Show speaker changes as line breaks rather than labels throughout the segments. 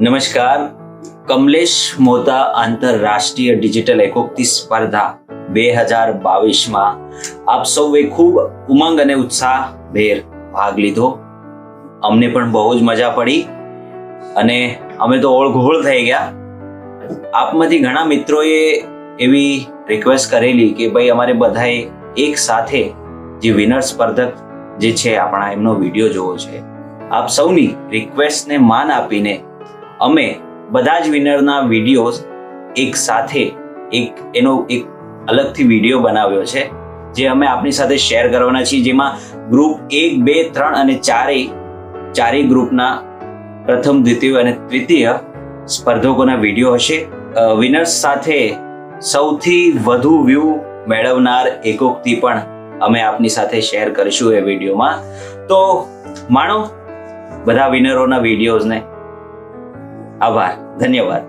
નમસ્કાર. કમલેશ મોતા આંતરરાષ્ટ્રીય ડિજિટલ એકોક્તિ સ્પર્ધા 2022માં આપ સૌએ ખૂબ ઉમંગ અને ઉત્સાહભેર ભાગ લીધો. અમને પણ બહુ જ મજા પડી અને અમે તો ઓળઘોળ થઈ ગયા. આપમાંથી ઘણા મિત્રોએ એવી રિક્વેસ્ટ કરેલી કે ભાઈ અમારે બધાએ એક સાથે જે વિનર સ્પર્ધક જે છે આપણા એમનો વિડીયો જોવો છે. આપ સૌની રિક્વેસ્ટને માન આપીને અમે બધા જ વિનરના વિડીયો એક સાથે એનો એક અલગથી વિડીયો બનાવ્યો છે જે અમે આપની સાથે શેર કરવાના છીએ, જેમાં ગ્રુપ 1, 2, 3 અને ચારેય ગ્રુપના પ્રથમ, દ્વિતીય અને તૃતીય સ્પર્ધકોના વિડીયો હશે. વિનર્સ સાથે સૌથી વધુ વ્યૂ મેળવનાર એકોક્તિ પણ અમે આપની સાથે શેર કરીશું એ વિડીયોમાં. તો માણો બધા વિનરોના વિડીયોઝને. આભાર, ધન્યવાદ.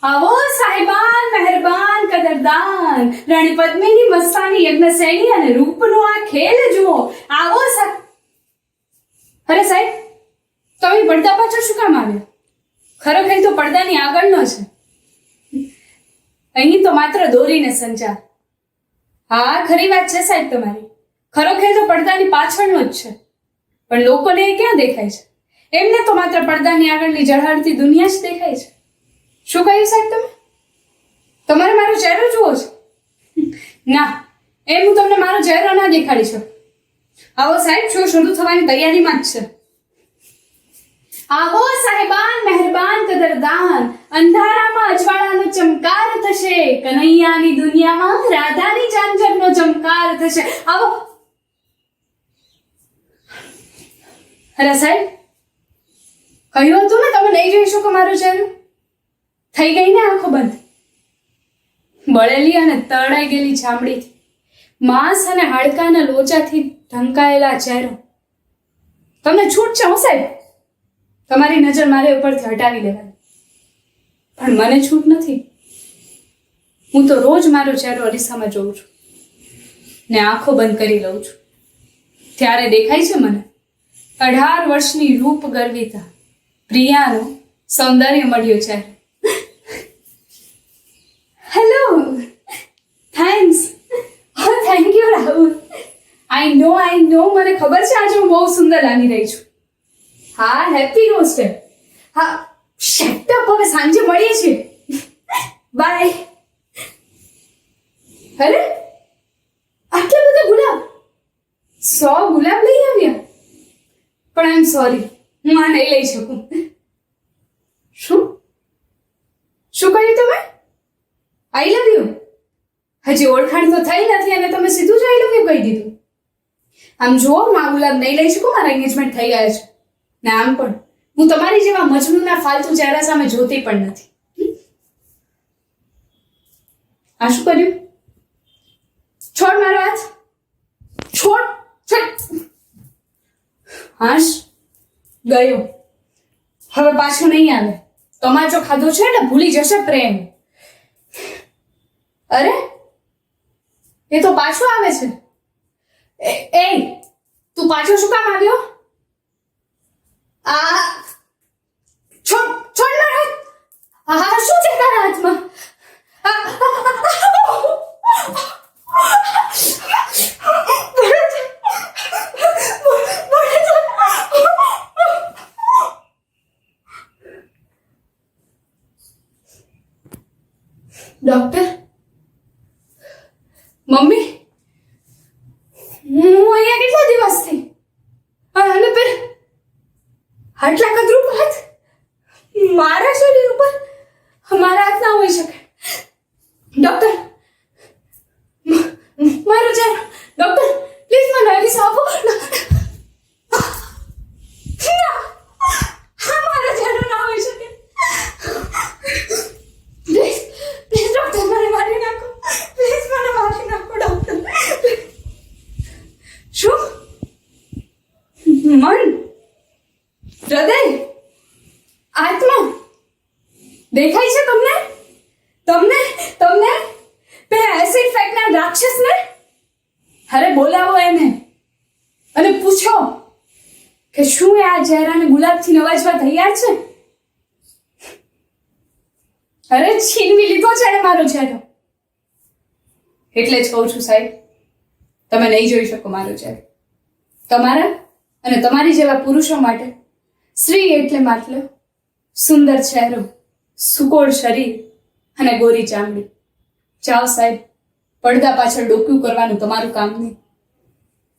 આવો સાહેબાન, મહેરબાન, કદરદાન, રાણી પદ્મિની મસ્તાની યજ્ઞ શ્રેણી અને રૂપનો આ ખેલ જુઓ. આવો અરે સાહેબ, તમે પડદા પાછળ શું કામ આવ્યો? ખરેખર તો પડદાની આગળનો છે. અહીં તો માત્ર દોરીને સંચાર. હા, ખરી વાત છે સાહેબ તમારી. ખરેખર તો પડદાની પાછળનો જ છે, પણ લોકોને એ ક્યાં દેખાય છે? એમને તો માત્ર પડદાની આગળની ઝળહળતી દુનિયા જ દેખાય છે. શું કહ્યું સાહેબ તમે? તમારે મારો ચહેરો જુઓ છે? ના, એમ હું તમને મારો ચહેરો ના દેખાડી શકું. આવો સાહેબ, શો શરૂ થવાની તૈયારીમાં જ છે. આવો સાહેબાન, મહેરબાન, કદરદાન, અંધારામાં અજવાળાનો ચમકાર થશે, કનૈયાની દુનિયામાં રાધાની ચાંચરનો ચમકાર થશે. આવો. અરે સાહેબ, કહ્યું હતું ને તમે નહીં જોઈ શકો મારો ચહેરો. થઈ ગઈ ને આંખો બંધ. બળેલી અને તળાઈ ગયેલી ચામડીથી, માંસ અને હાડકાના લોચાથી ઢંકાયેલા ચહેરો. તમને છૂટ છે હો સાહેબ, તમારી નજર મારે ઉપરથી હટાવી લેવાની, પણ મને છૂટ નથી. હું તો રોજ મારો ચહેરો અરીસામાં જોઉં છું ને આંખો બંધ કરી લઉં છું. ત્યારે દેખાય છે મને 18 વર્ષની રૂપ ગર્વિતા પ્રિયાનો સૌંદર્ય મળ્યો છે. Hello, thanks. Thank you Rahul. I know મને ખબર છે આજે હું બહુ સુંદર લાગી રહી છું. હા, હેપી રોસ્ટ. હા, શટ અપ, હવે સાંજે મળીએ છીએ. બાય. અરે, આટલા બધા ગુલાબ! 100 ગુલાબ લઈ આવ્યા. પણ આઈ એમ સોરી, હું આ નહીં લઈ શકું. શું કહ્યું તમે? આઈ લવ યુ? હજી ઓળખાણ તો થઈ નથી અને તમે સીધું જ આઈ લવ યુ કહી દીધું. આમ જુઓ, હું આ ગુલાબ નહીં લઈ શકું, મારા એંગેજમેન્ટ થઈ ગયા છે. ને આમ પણ હું તમારી જેવા મજનૂના ફાલતુ ચહેરા સામે જોતી પણ નથી. આ શું કર્યું? છોડ મારો હાથ, છોડ. હાશ, ગયો. હવે પાછું નહીં આવે. તમાચો ખાધો છે એટલે ભૂલી જશે પ્રેમ. અરે, એ તો પાછો આવે છે. એ તું પાછો શું કામ આવ્યો? આ છોડ મારો હાથ. હા, શું છે તારા હાથમાં? ડોક્ટર, મમ્મી, હું અહીંયા કેટલા દિવસથી અને પેલ આટલા કદરૂપ હાથ મારા શરીર ઉપર મારા હાથ ના હોઈ શકે. ડોક્ટર, મારો ચહેરો. ડોક્ટર, પ્લીઝ મને અરીસો આપો. હા, મારો ચહેરો ના હોઈ શકે. પ્લીઝ ડોક્ટર, મને મારી નાખો. પ્લીઝ મને મારી નાખો ડોક્ટર. શું? મન, હૃદય, આત્મા દેખાય છે તમને? તમને તમને पे ऐसे બોલાવો એને અને પૂછો કે શું એ આ ચહેરાને ગુલાબથી નવાજવા તૈયાર છે. અરે છીનવી લીધો છે ને મારો ચહેરો. એટલે જ કહું છું સાહેબ, તમે નહીં જોઈ શકો મારો ચહેરો. તમારા અને તમારી જેવા પુરુષો માટે સ્ત્રી એટલે માત્ર સુંદર ચહેરો, સુકોળ શરીર અને ગોરી ચામડી. જાઓ સાહેબ, પડદા પાછળ ડોક્યું કરવાનું તમારું કામ નહીં.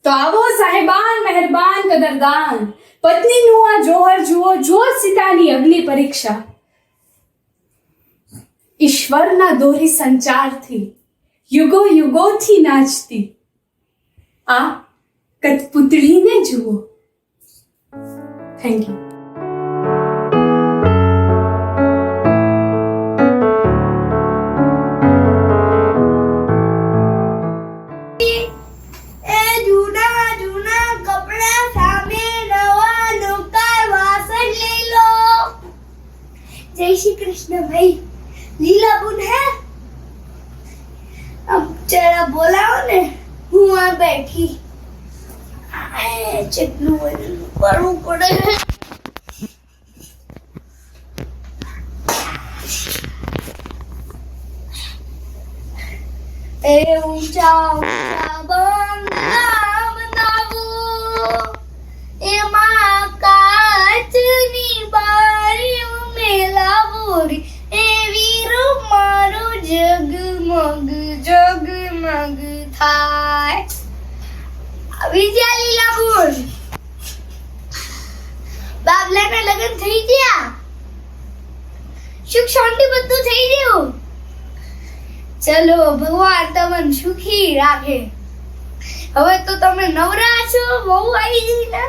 તો આવો સાહેબાન, મહેરબાન, કદરદાન, પત્નીનું આ જોહર જુઓ, જો સીતાની અગ્નિ પરીક્ષા. ઈશ્વરના દોરી સંચારથી યુગો યુગોથી નાચતી આ કઠપુતળીને જુઓ. Thank you.
जय श्री कृष्ण भाई. लीला बुन है. अब जरा बोलाओ ने, હું આ બેઠી. ચેટલું કરવું પડે. એ ઊંચા ઊંચા બંગલા બનાવું, એમાં કાચની બારીઓ મેલાવોરી, એવી મારું જગમગ જગમગ થાય. વિદ્યા લીલા બોલ. બાબલાના લગ્ન થઈ ગયા, સુખ શાંતિ બધું થઈ ગયું. ચલો ભગવાન તમને સુખી રાખે. હવે તો તમે નવરા છો, બહુ આવી ગઈ ને.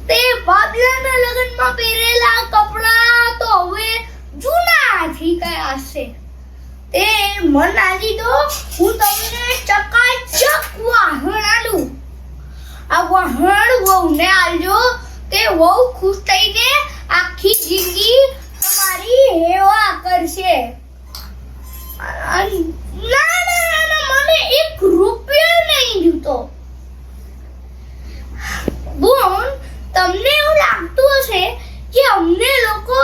તે બાબલાના લગ્નમાં પહેરેલા કપડા તો હવે જૂના થઈ ગયા છે. તે મન આજી તો હું તમને ચકાચક વાહણ આલું. આ વાહણ વહુને આલજો, તે વહુ ખુશ થઈને આખી જિંદગી તમારી હેવા કરશે. ના ના ના, મને 1 રૂપિયો નહીં જોતો. બોન, તમને એવું લાગતું હશે કે અમને લોકો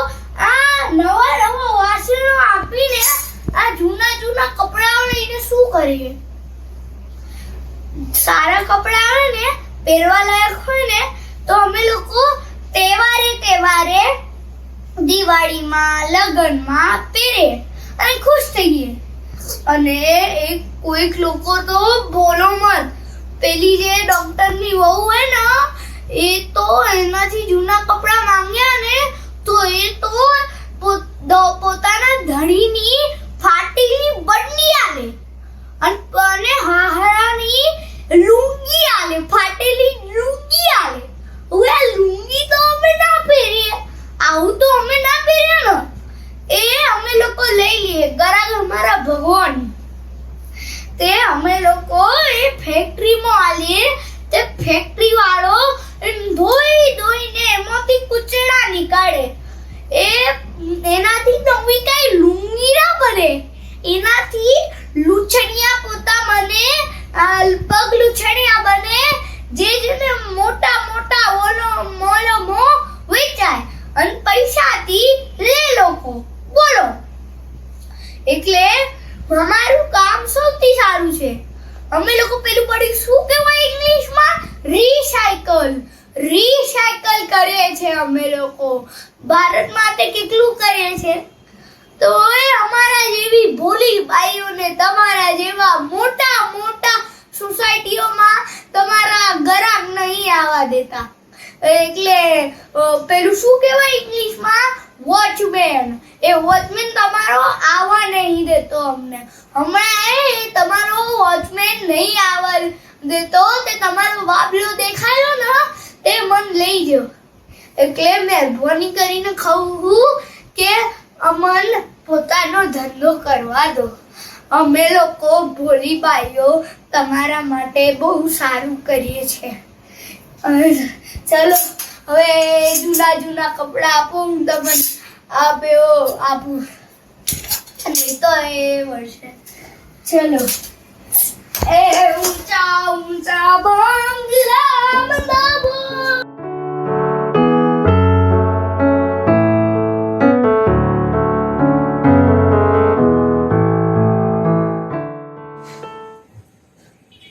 આ નવા નવા વાસણો આપીને આ જૂના જૂના કપડાઓ લઈને શું કરીએ? સારા કપડા આવે ને, પહેરવા લાયક હોય ને, તો અમે લોકો તહેવારે દિવાળીમાં, લગ્નમાં પહેરે અને ખુશ થઈએ. અને કોઈક લોકો તો બોલો મત, પેલી જે ડોક્ટરની વહુ હોય ને, એ તો એનાથી જૂના કપડા માંગ્યા ને, તો એ તો પોતાના ધણીની ફાટેલી બદલી આલે અને હાહરાની લુંગી આલે, ફાટેલી લુંગી આલે. હવે આ લુંગી તો અમે ના પહેરીએ, આવું તો અમે ના પહેરીએ ને. એ અમે લોકો લઈ લઈએ, ગરાગ અમારા ભગવાન. તે અમે લોકો એ ફેક્ટરીમાં આલીએ, તે ફેક્ટરી વાળો ધોઈને એમાંથી કૂચડા નીકાળે. એનાથી નવી કઈ લુંગી ના બને, એનાથી લૂછણિયા પોતા બને, પગ લૂછણિયા બને, જેને મોટા મોટા મોલમાં વેચાય અને પૈસાથી લે લોકો. બોલો, એટલે અમારું કામ સૌથી સારું છે. અમે લોકો પેલું પડી શું કહેવાય ઇંગ્લિશમાં, રિસાયકલ કરીએ છે અમે લોકો. ભારત માટે કેટલું કરીએ છે. તો એ અમારા જેવી ભોલી બાઈઓને તમારા જેવા મોટા મોટા સોસાયટીઓમાં તમારા ગરાક નહીં આવવા દેતા. એટલે પેલું શું કહેવાય ઇંગ્લિશમાં, વોચમેન. એ વોચમેન તમારો આવવા નહીં દેતો અમને. હમણાં એ તમારો વોચમેન નહીં આવવા દેતો, તે તમારો બાબલો દેખાયો ને, તે મન લઈ ગયો. એટલે મહેરબાની કરીને કહું કે અમન પોતાનો ધંધો કરવા દો. અમે લોકો ભોળી બાઈઓ તમારા માટે બહુ સારું કરીએ છીએ. ચલો હવે જૂના જૂના કપડા આપો, હું તમને આપું નહીં તો એ વર્ષે. ચલો એ ઊંચા ઊંચા બંગલા બનાવો.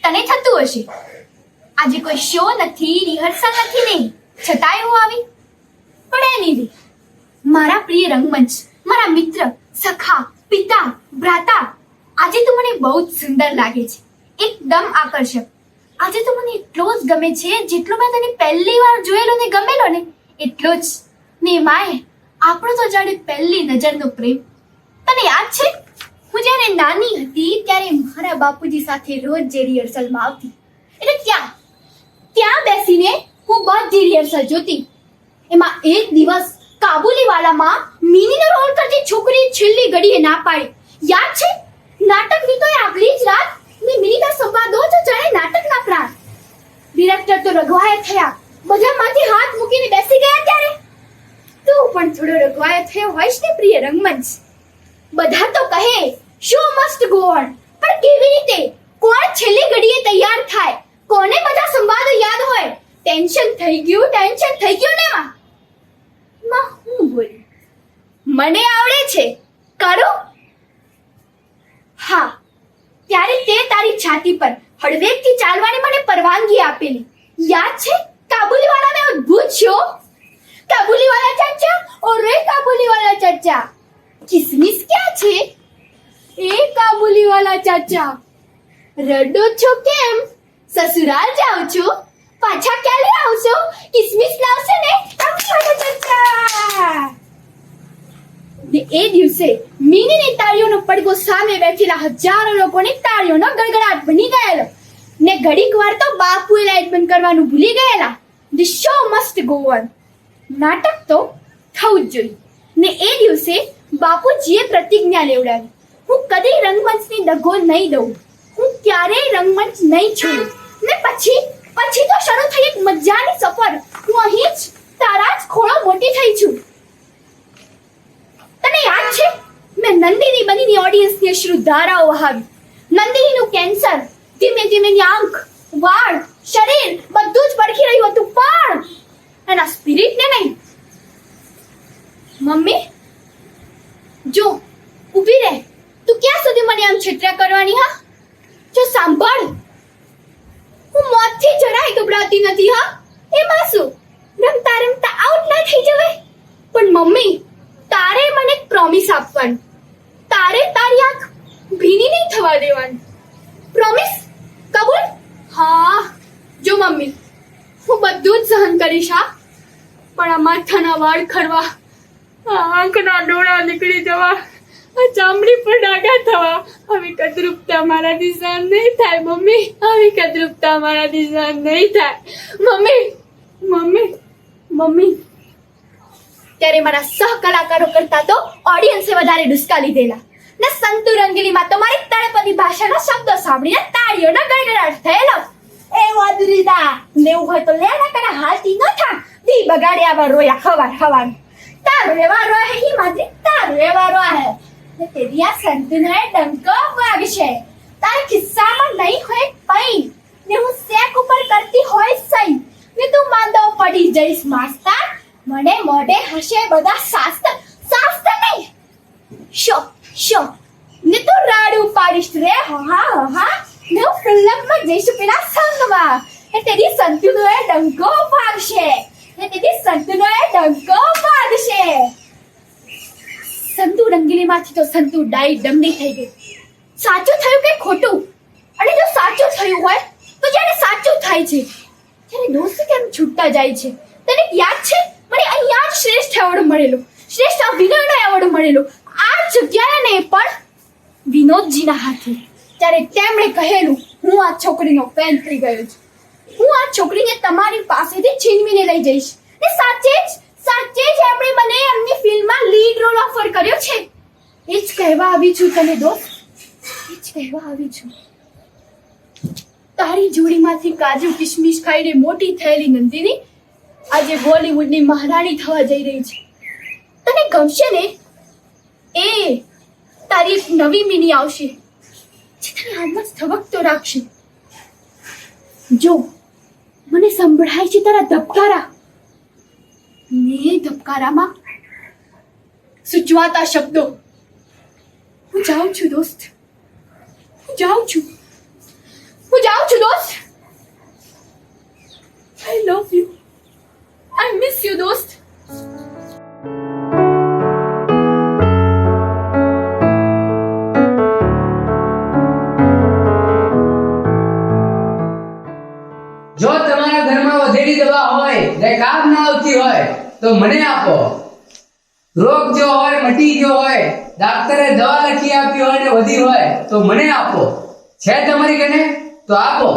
તને થતું હશે આજે કોઈ શો નથી, રિહર્સલ નથી, નહીં છતાંય હું આવી. પણ એની રે મારા પ્રિય રંગમંચ, મારા મિત્ર, સખા, પિતા, ભ્રાતા, આજે તો મને બહુ જ સુંદર લાગે છે, એકદમ આકર્ષક. આજે તો મને એટલો જ ગમે છે જેટલો મેં તને પહેલી વાર જોયેલો ને ગમેલો ને એટલો જ. ને માએ આપણો તો જાણે પહેલી નજરનો પ્રેમ. તને યાદ છે હું જ્યારે નાની હતી ત્યારે મારા બાપુજી સાથે રોજ જે રિહર્સલમાં આવતી, એટલે ત્યાં બેસીને હું બધી રિહર્સલ જોતી. એમાં એક દિવસ કાબુલીવાલામાં મિનીનો રોલ કરતી છોકરીએ છેલ્લી ઘડીએ ના પાડી. યાદ છે? નાટકની તો આગલી જ રાત મેં મિનીના સંવાદો જ જાણે નાટકના પ્રાણ. ડિરેક્ટર તો રઘવાયા થયા, બધામાંથી હાથ મૂકીને બેસી ગયા. ત્યારે તું પણ થોડો રઘવાયો થયો હોઈશ ને પ્રિય રંગમંચ. બધા તો કહે શો મસ્ટ ગો ઓન, પણ કેવી રીતે? કોણ છેલ્લી ઘડીએ તૈયાર થાય? કોને બધા સંવાદો યાદ હોય? ટેન્શન થઈ ગયું ને માં હું બોલી. મને આવડે છે, કરો. હા, ત્યારે તે તારી છાતી પર હળવેકથી ચાલવાની મને પરવાનગી આપેલી. યાદ છે? કાબુલીવાલાને અદ્ભુત શો. કાબુલીવાલા ચાચા, ઓરે કાબુલીવાલા ચાચા, કિસમિસ ક્યાં છે? એ કાબુલીવાલા ચાચા, રડો છો કેમ? સસુરાલ જાઓ છો? પાછા ક્યારે આવશો? કિસમિસ લાવશે ને કાબુલીવાલા ચાચા. ને એ દિવસે મિનીની તાળીઓનો પડઘો સામે બેઠેલા હજારો લોકોની તાળીઓનો ગડગડાટ બની ગયેલો. ને ઘડીક વાર તો બાપુએ લાઈટ બંધ કરવાનું ભૂલી ગયેલા. The show must go on. નાટક તો થવું જ જોઈએ. ને એ દિવસે બાપુજીએ પ્રતિજ્ઞા લેવડાવી, હું કદી રંગમંચની દગો નહીં દઉં, હું ક્યારેય રંગમંચ નહીં છોડું. ને પછી તો શરૂ થઈ એક મજાની સફર. હું અહીં જ તારા જ ખોળો મોટી થઈ છું. તને યાદ છે મેં નંદિની બનીની ઓડિયન્સની અશ્રુધારાઓ વહાવી. નંદિનીનું કેન્સર ધીમે ધીમે આંખ, વાળ, શરીર બધું જ પડખી રહ્યું હતું, પણ એના સ્પિરિટને નહીં. મમ્મી જો ઊભી રહે, તું ક્યાં સુધી મને આમ છેતરા કરવાની? હા જો સાંભળ, હું મોતથી જરાય ગભરાતી નથી. હા એમાં શું, રમતા રમતા આઉટ ના થઈ જવાય. પણ મમ્મી તારે મને એક પ્રોમિસ આપવાની, તારે તારી આંખ ભીની નહીં થવા દેવાની. પ્રોમિસ? કબૂલ? હા જો મમ્મી, હું બધું જ સહન કરીશ. હા પણ આ માથાના વાળ ખરવા, આંખના ડોળા નીકળી જવા, ચામડી પર ડાઘા થવા, આવી કદરૂપતા મારાથી સહન નહીં થાય. મમ્મી આવી કદરૂપતા મારાથી સહન નહીં થાય. મમ્મી ત્યારે મારા સહકલાકારો કરતા તો ઓડિયન્સે વધારે ડુસકા લીધેલા. ને સંતુ રંગીલીમાં તો મારી તળપદી ભાષાના શબ્દો સાંભળીને તાળીઓનો ગડગડાટ થયેલો. એ વાદરીદા લેવું હોય તો લે, ના કરે હાલતી ન થા. દી બગાડ્યા રોયા ખવાર. તારું એવા રોય હી માજી, તારું એવા રોય. ને તેરી આ સંતુનો એ ડંકો વાગશે. તારા ખિસ્સામાં નહીં હોય પૈ, ને હું સેક ઉપર કરતી હોય સઈ, ને તું માંદો પડી જઈશ માસ્તા. મને મોઢે હશે બધા શાસ્ત્ર નહીં શો ને તું રાડું પાડીશ રે. હા ને હું ફિલ્મમાં જઈશું પેલા સંગમાં. ને તેરી સંતુનો એ ડંકો વાગશે. સંતુ રંગીલીમાંથી તો સંતુ ડાઈ ડમડી થઈ ગઈ. સાચું થયું કે ખોટું? અને જો સાચું થયું હોય તો જ્યારે સાચું થાય છે ત્યારે દોસ્ત કેમ છૂટતા જાય છે? તને યાદ છે મને અહીંયા જ શ્રેષ્ઠ એવોર્ડ મળેલો, શ્રેષ્ઠ અભિનયનો એવોર્ડ મળેલો, આ જગ્યાએ ને પણ વિનોદજીના હાથે. ત્યારે તેમણે કહેલું, હું આ છોકરીનો ફેન થઈ ગયો છું, હું આ છોકરીને તમારી પાસેથી છીનવીને લઈ જઈશ. ને સાચે જ એમણે મને એમની ફિલ્મમાં લીડ રોલ ઓફર કર્યો છે. એ જ કહેવા આવી છું તને દોસ્ત, એ જ કહેવા આવી છું. તારી જોડીમાંથી કાજુ કિશમિશ ખાઈને મોટી થયેલી નંદિની આજે બોલિવૂડની મહારાણી થવા જઈ રહી છે. તને ગમશે ને? એ તારી એક નવી મિની આવશે
પછી તને આમ જ ધબકતો રાખશે. જો મને સંભળાય છે તારા ધબકારા, ને ધબકારામાં સૂચવાતા શબ્દો. હું જાઉં છું દોસ્ત, હું જાઉં છું દોસ્ત. I love you. I miss you દોસ્ત.
જો તમારા ઘરમાં વધેલી દવા હોય જે કામ ના આવતી હોય તો મને આપો. રોગ જો હોય મટી ગયો હોય, ડાક્ટરે દવા લખી આપી હોય ને વધી હોય તો મને આપો. છે તમારી કને તો આપો.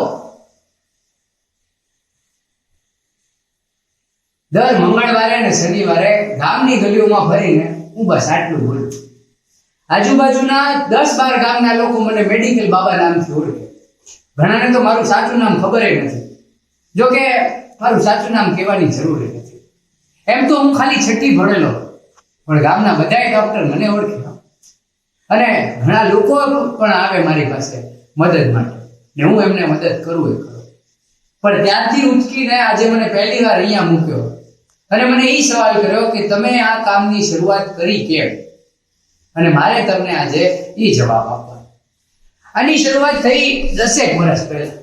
દર મંગળવારે અને શનિવારે ગામની ગલીઓમાં ફરીને હું બસ આટલું બોલું. આજુબાજુના 10-12 ગામના લોકો મને મેડિકલ બાબા નામથી ઓળખે. ઘણાને તો મારું સાચું નામ ખબર નથી. જો કે મારું સાચું નામ કહેવાની જરૂર નથી. એમ તો હું ખાલી છઠ્ઠી ભણેલો, પણ ગામના બધાય ડોક્ટર મને ઓળખે. અને ઘણા લોકો પણ આવે મારી પાસે મદદ માટે, ને હું એમને મદદ કરું. પણ ત્યાંથી ઉચકીને આજે મને પહેલી વાર અહીંયા મૂક્યો અને મને એ સવાલ કર્યો કે તમે આ કામની શરૂઆત કરી કેમ? અને મારે તમને આજે એ જવાબ આપવાનો. આની શરૂઆત થઈ 10 વર્ષ પહેલા.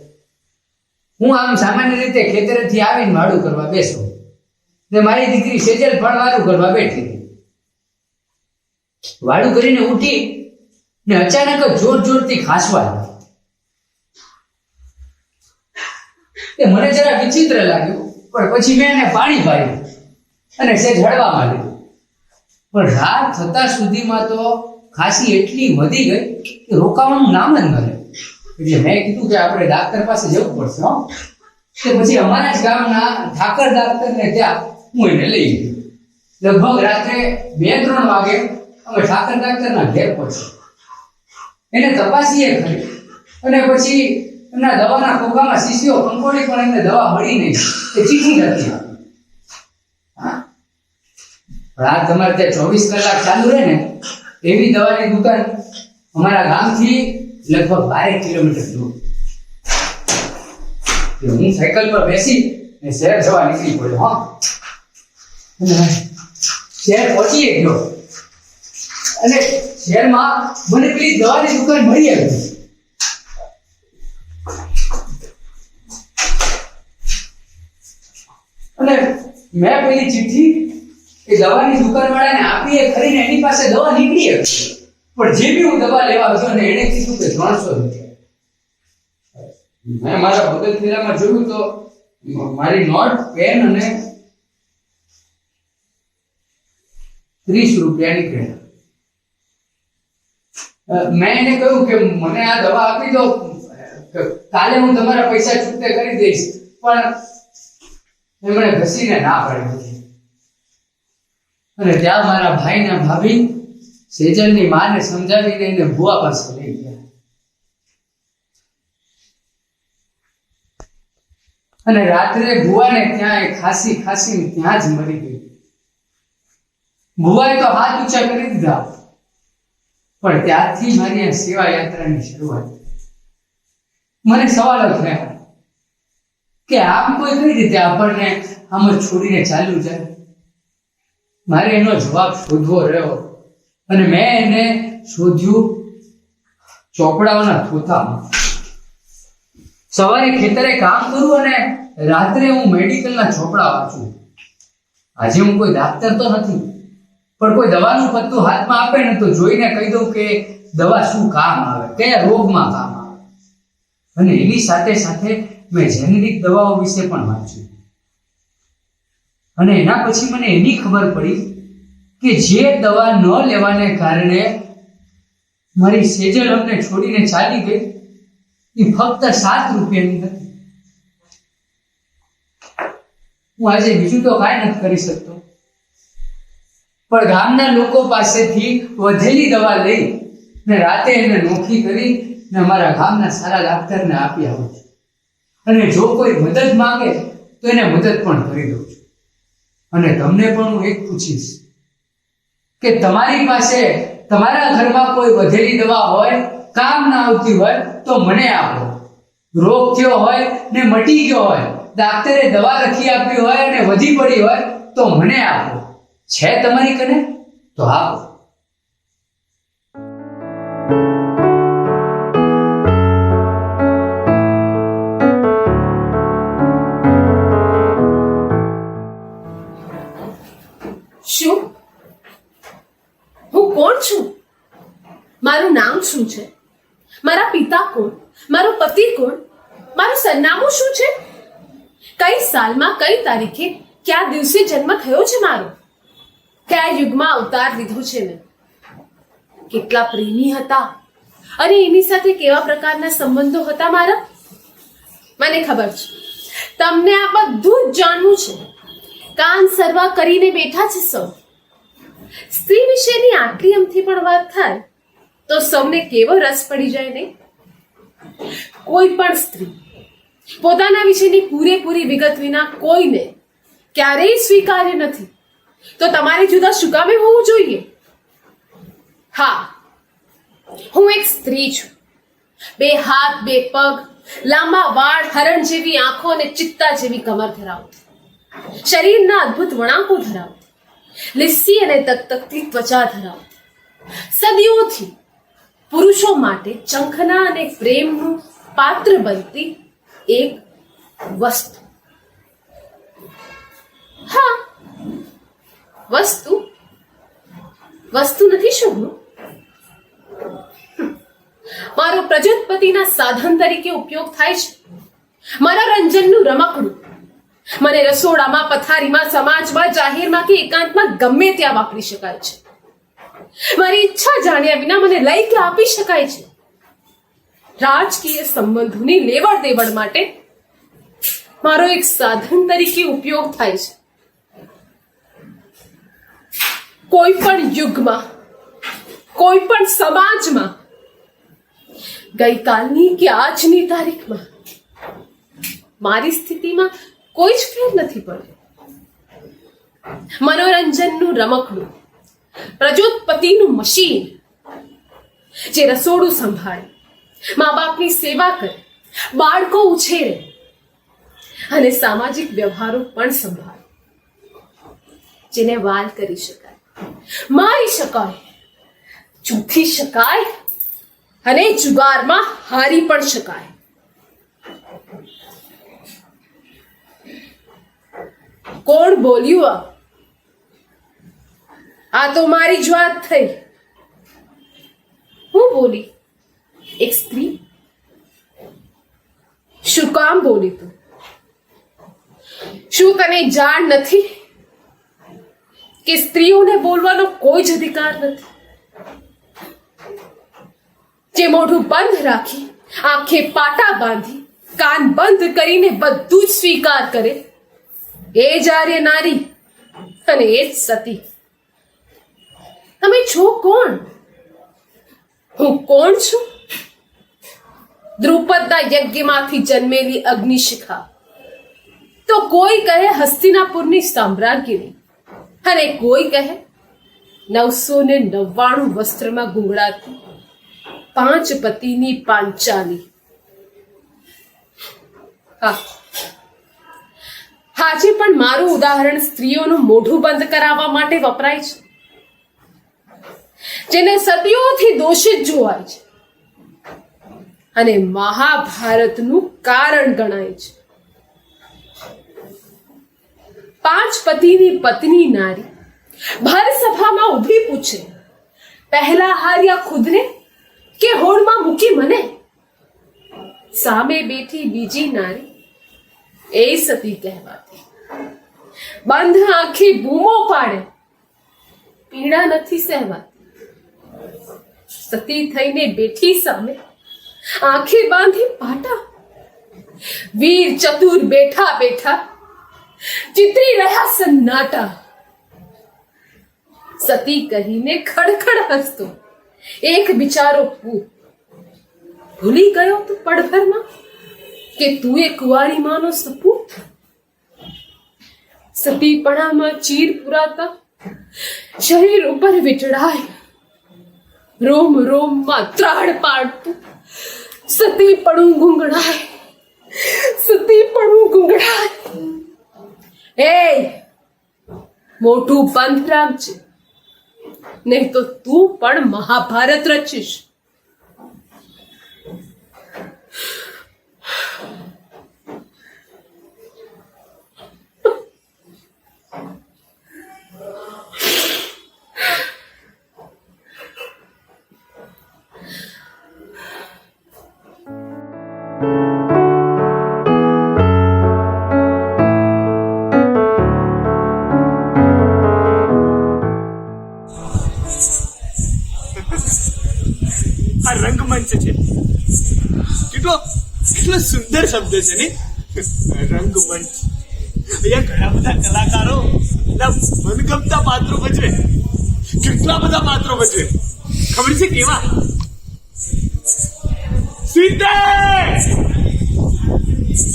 હું આમ સામાન્ય રીતે ખેતરેથી આવીને વાડું કરવા બેસું, ને મારી દીકરી સેજલ પણ વાડું કરવા બેઠી હતી. વાડું કરીને ઉઠી ને અચાનક જ જોરથી ખાસવા લાગી. એ મને જરા વિચિત્ર લાગ્યું, પણ પછી મેં એને પાણી પાયું અને સેજ હળવામાં લીધું. પણ રાત થતા સુધીમાં તો ખાંસી એટલી વધી ગઈ કે રોકાવાનું નામ જ ન લે. એટલે મેં કીધું કે આપણે ડાક્ટર પાસે જવું પડશે. કે પછી અમારા જ ગામના ઠાકર ડાક્ટરને ત્યાં હું એને લઈ ગયો. લગભગ રાત્રે 2-3 વાગે અમે ઠાકર ડાક્ટરના ઘેર પહોંચ્યા. એને તપાસીએ ખરી અને પછી એમના દવાના ખોખામાં શીશીઓ કંકોડી, પણ એમને દવા મળી નહીં. એ ચીઠી નથી આપી. રાત તમારે ત્યાં 24 કલાક ચાલુ રહે ને એવી દવાની દુકાન અમારા ગામથી લગભગ 12 કિલોમીટર દૂર. હું સાયકલ પર બેસી ને શહેર જવા નીકળી પડ્યો. શહેર પહોંચી ગયો અને શહેરમાં મને પેલી દવાની દુકાન મળી આવી. અને મેં પેલી ચિઠ્ઠી એ દવાની દુકાનવાળાને આપી એ ખરીને એની પાસે દવા નીકળી હતી. પણ જે બી હું દવા લેવા ગયો ને એને કીધું કે 300 રૂપિયા. મેં મારા બગલ થેલામાં જોયું તો મારી નોટ, પેન અને 30 રૂપિયા નીકળ્યા. મેં એને કહ્યું કે મને આ દવા આપી દો, કાલે હું તમારા પૈસા ચૂકતે કરી દઈશ. પણ એમણે ઘસીને ના પાડી. અને ત્યાં મારા ભાઈના ભાભી સેજલની માને સમજાવીને એને ભુવા પાસે લઈ ગયા. અને રાત્રે ભુવાને ત્યાં એ ખાસી ત્યાં જ મરી ગઈ. ભુવાએ તો હાથ ઊંચા કરી દીધા. પણ ત્યારથી મારી આ સેવા યાત્રાની શરૂઆત. મને સવાલો થયા કે આમ કોઈ કઈ રીતે આપણને આમ જ છોડીને ચાલ્યું જાય. મારે એનો જવાબ શોધવો રહ્યો અને મેં એને શોધ્યું ચોપડાઓના થોથામાં. સવારે ખેતરે કામ કરું અને રાત્રે હું મેડિકલના ચોપડા વાંચું. આજે હું કોઈ ડાક્ટર તો નથી, પણ કોઈ દવાનું પત્તું હાથમાં આપે ને તો જોઈને કહી દઉં કે દવા શું કામ આવે, કયા રોગમાં કામ આવે. અને એની સાથે સાથે મેં જેનેરિક દવાઓ વિશે પણ વાંચ્યું. અને એના પછી મને એની ખબર પડી કે જે દવા ન લેવાને કારણે મારી સેજલ અમને છોડીને ચાલી ગઈ એ ફક્ત 7 રૂપિયાની હતી. હું આજે બીજું તો કાંઈ નથી કરી શકતો, પણ ગામના લોકો પાસેથી વધેલી દવા લઈ ને રાતે એને નોખી કરી ને અમારા ગામના સારા ડાક્ટરને આપી આવું છું. અને જો કોઈ મદદ માંગે તો એને મદદ પણ કરી દઉં છું. અને તમને પણ હું એક પૂછીશ કે તમારી પાસે તમારા ઘરમાં કોઈ વધેલી દવા હોય, કામ ના આવતી હોય તો મને આપો. રોગ થયો હોય ને મટી ગયો હોય, ડાક્ટરે દવા લખી આપી હોય અને વધી પડી હોય તો મને આપો. છે તમારી કને તો આપો.
શું? હું કોણ છું? મારું નામ શું છે? મારા પિતા કોણ? મારો પતિ કોણ? મારું સરનામું શું છે? કઈ સાલમાં કઈ તારીખે કયા દિવસે જન્મ થયો છે મારો? કયા યુગમાં અવતાર લીધો છે મેં? કેટલા પ્રેમી હતા અને એની સાથે કેવા પ્રકારના સંબંધો હતા મારા? મને ખબર છે તમને આ બધું જ જાણવું છે. કાન સરવા કરીને બેઠા છે સૌ. સ્ત્રી વિશેની આટલી અમથી પણ વાત થાય તો સૌને કેવો રસ પડી જાય નહીં? કોઈ પણ સ્ત્રી પોતાના વિશેની પૂરેપૂરી વિગત વિના કોઈને ક્યારેય સ્વીકાર્ય નથી. તો તમારે જુદા શું કામે હોવું જોઈએ? હા, હું એક સ્ત્રી છું. 2 હાથ 2 પગ, લાંબા વાળ, હરણ જેવી આંખો અને ચિત્તા જેવી કમર ધરાવતી, શરીરના અદ્ભુત વણાંકો ધરાવતી, લીસી અને તકતકતી ત્વચા ધરાવતી, સદીઓથી પુરુષો માટે ચંખના અને પ્રેમનું પાત્ર બનતી એક વસ્તુ. હા, વસ્તુ નથી શું હું? મારો પ્રજોત્પતિના સાધન તરીકે ઉપયોગ થાય છે. મનોરંજનનું રમકડું. મને રસોડામાં, પથારીમાં, સમાજમાં, જાહેરમાં કે એકાંતમાં ગમે ત્યાં વાપરી શકાય છે. મારી ઈચ્છા જાણ્યા વિના મને લઈ કે આપી શકાય છે. રાજકીય સંબંધોની લેવડ દેવડ માટે મારો એક સાધન તરીકે ઉપયોગ થાય છે. કોઈ પણ યુગમાં, કોઈ પણ સમાજમાં, ગઈકાલની કે આજની તારીખમાં મારી સ્થિતિમાં કોઈ જ ફેર નથી પડ્યો. મનોરંજનનું રમકડું, પ્રજોત્પતિનું મશીન, જે રસોડું સંભાળે, મા બાપની સેવા કરે, બાળકો ઉછેરે અને સામાજિક વ્યવહારો પણ સંભાળે, જેને વાલ કરી શકાય, મારી શકાય, ચૂથી શકાય અને જુગારમાં હારી પણ શકાય. કોણ બોલ્યું? આ તો મારી જ વાત થઈ. હું બોલી? એક સ્ત્રી? શું કામ બોલી તું? શું તને જાણ નથી કે સ્ત્રીઓને બોલવાનો કોઈ જ અધિકાર નથી? જે મોઢું બંધ રાખી, આંખે પાટા બાંધી, કાન બંધ કરીને બધું જ સ્વીકાર કરે, એ જ આર્ય નારી અને એ જ સતી. તમે છો કોણ? હું કોણ છું? દ્રુપદના યજ્ઞમાંથી જન્મેલી અગ્નિશિખા. તો કોઈ કહે હસ્તિનાપુરની સામ્રાજ્ઞી અને કોઈ કહે 999 વસ્ત્રમાં ગુંગળાતી 5 પતિની પાંચાલી. હા, આજે પણ મારું ઉદાહરણ સ્ત્રીઓનું મોઢું બંધ કરાવવા માટે વપરાય છે, જેને સદીઓથી દોષિત જોવાય છે અને મહાભારતનું કારણ ગણાય છે. 5 પતિની પત્ની નારી ભર સભામાં ઊભી પૂછે, પહેલા હાર્યા ખુદને કે હોડમાં મૂકી મને? સામે બેઠી બીજી નારી એ સતી કહેવાતી. બંધ આંખે બૂમો પાડે, પીડા નથી સહેવાતી. સતી થઈને બેઠી સામે આંખે બાંધી પાટા. વીર ચતુર બેઠા બેઠા ચિતરી રહ્યા સન્નાટા. સતી કહીને ખડખડ હસતો એક બિચારો પૂત. ભૂલી ગયો તું પડભરમાં કે તું એ કુંવારી માનો સપૂત? સતીપણામાં ચીર પુરાતા શરીર ઉપર વિટળાય, રોમ રોમમાં ત્રાડ પાડતું સતી પડું ગુંગળાય, સતી પડું ગુંગળાય. એ મોટું બંધ રાખજે, નહીં તો તું પણ મહાભારત રચીશ.
આ રંગમંચ છે. કેટલો સુંદર શબ્દ છે ને, રંગમંચ. અહીંયા ઘણા બધા કલાકારો એના મનગમતા પાત્રો ભજવે. કેટલા બધા પાત્રો ભજવે ખબર છે કેવા? સીતે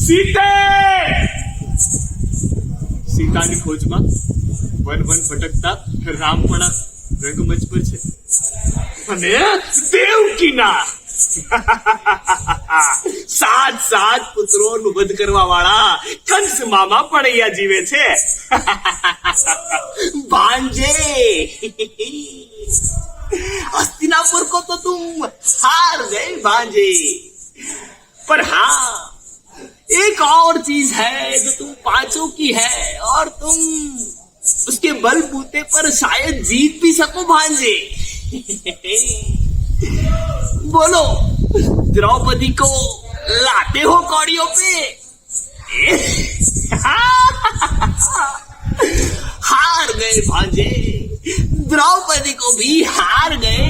સીતે સીતાની ખોજમાં વન વન ભટકતા રામપણા રંગમંચ પર છે. અને દેવકીના સાત પુત્રોનું વધ કરવા વાળા કંસ મામા પણ અહીંયા જીવે છે. ભાંજે, हस्तिनापुर को तो तुम हार गए भांजे, पर हाँ एक और चीज है जो तुम पांचों की है और तुम उसके बलबूते पर शायद जीत भी सको भांजे. बोलो, द्रौपदी को लाते हो कौड़ियों पे? हार गए भांजे, द्रौपदी को भी हार गए.